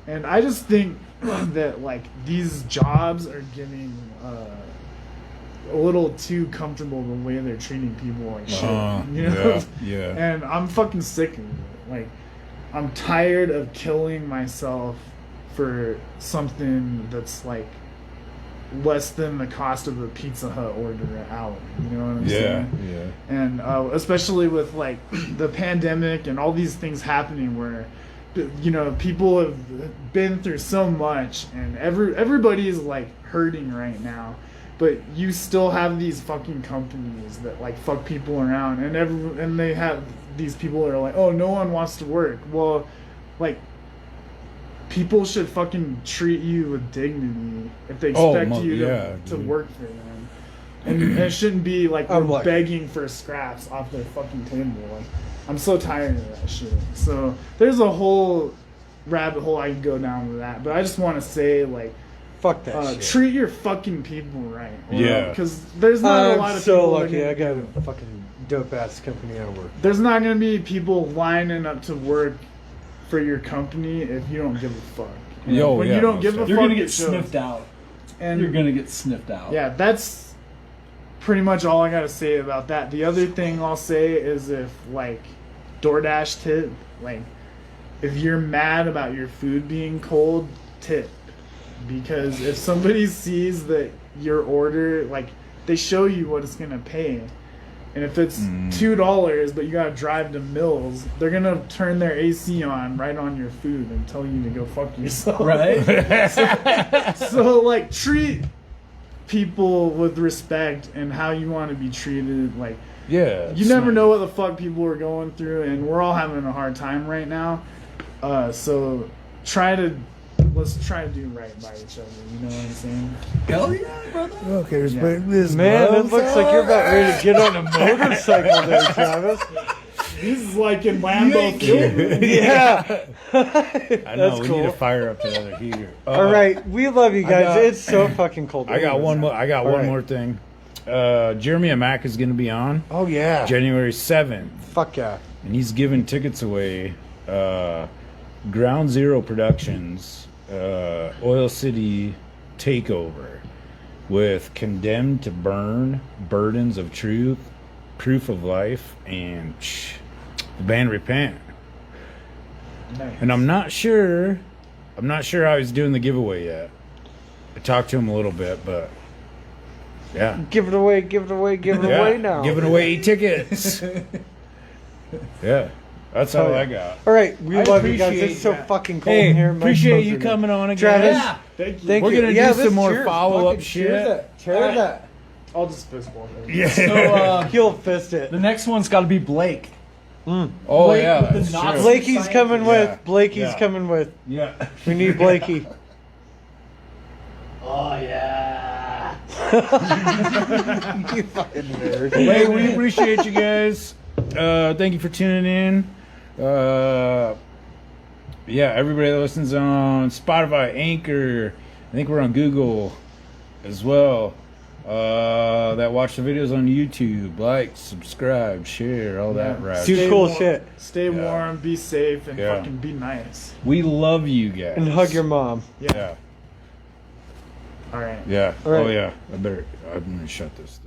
And I just think that, like, these jobs are getting a little too comfortable the way they're treating people like shit. You know? Yeah. And I'm fucking sick of it. Like, I'm tired of killing myself for something that's, like, less than the cost of a Pizza Hut order out. You know what I'm saying? Yeah. And especially with, like, the pandemic and all these things happening where, you know, people have been through so much and everybody's, like, hurting right now. But you still have these fucking companies that, like, fuck people around, and they have these people that are like, oh, no one wants to work. Well, like, people should fucking treat you with dignity if they expect you to work for them. And it shouldn't be like we're begging for scraps off their fucking table. Like, I'm so tired of that shit. So there's a whole rabbit hole I can go down with that. But I just want to say, like, Fuck that shit. treat your fucking people right. Yeah. Because there's not a lot of so people. lucky. I got a fucking dope ass company I work. There's not gonna be people lining up to work for your company if you don't give a fuck. When you don't give a fuck, you're gonna get it shows. sniffed out. And You're gonna get sniffed out. yeah, that's pretty much all I gotta say about that. The other thing I'll say is if, like, DoorDash tip, like, if you're mad about your food being cold, tip. Because if somebody sees that your order, like, they show you what it's gonna pay. And if it's $2, but you gotta drive to Mills, they're gonna turn their AC on right on your food and tell you to go fuck yourself. Right? So, like, treat people with respect and how you want to be treated. Like, you never know what the fuck people are going through, and we're all having a hard time right now. So let's try to do right by each other. You know what I'm saying? Hell yeah, brother. Okay, there's Man, it looks like you're about ready to get on a motorcycle there, Travis. This is like in Lambeau Field. Yeah. I know, That's we cool. need to fire up the other heater. All right, we love you guys. It's so fucking cold. I got one more. All right. More thing. Jeremy Mack is going to be on Oh yeah. January 7th, Fuck yeah. and he's giving tickets away. Ground Zero Productions, Oil City Takeover, with Condemned to Burn, Burdens of Truth, Proof of Life, and the band Repent. Nice. And I'm not sure how he's doing the giveaway yet. I talked to him a little bit, but yeah. Give it away now. Giving away tickets. Yeah. That's all I got. All right, we love you guys. appreciate It's so that. fucking cold in here. My appreciate toes you are coming on again. Travis. Yeah. Thank you. Thank We're you. gonna do let's some more cheers. follow-up Fucking cheers shit. that. Cheers that. I'll just fist bump it. Yeah. So, He'll fist it. the next one's got to be Blake. Oh Blake yeah. with the that's Nazi- true. Blakey's coming with. Yeah. Blakey's Yeah. coming with. Yeah. We need Blakey. Oh yeah. You fucking nerd. Hey, we appreciate you guys. Thank you for tuning in. Yeah, everybody that listens on Spotify, Anchor, I think we're on Google as well. That watch the videos on YouTube, like, subscribe, share, all that Yeah. right. Do cool shit. Stay Yeah. warm, be safe, and Yeah. fucking be nice. We love you guys. And hug your mom. Yeah. All right. Yeah. All right. Oh yeah. I'm gonna shut this thing.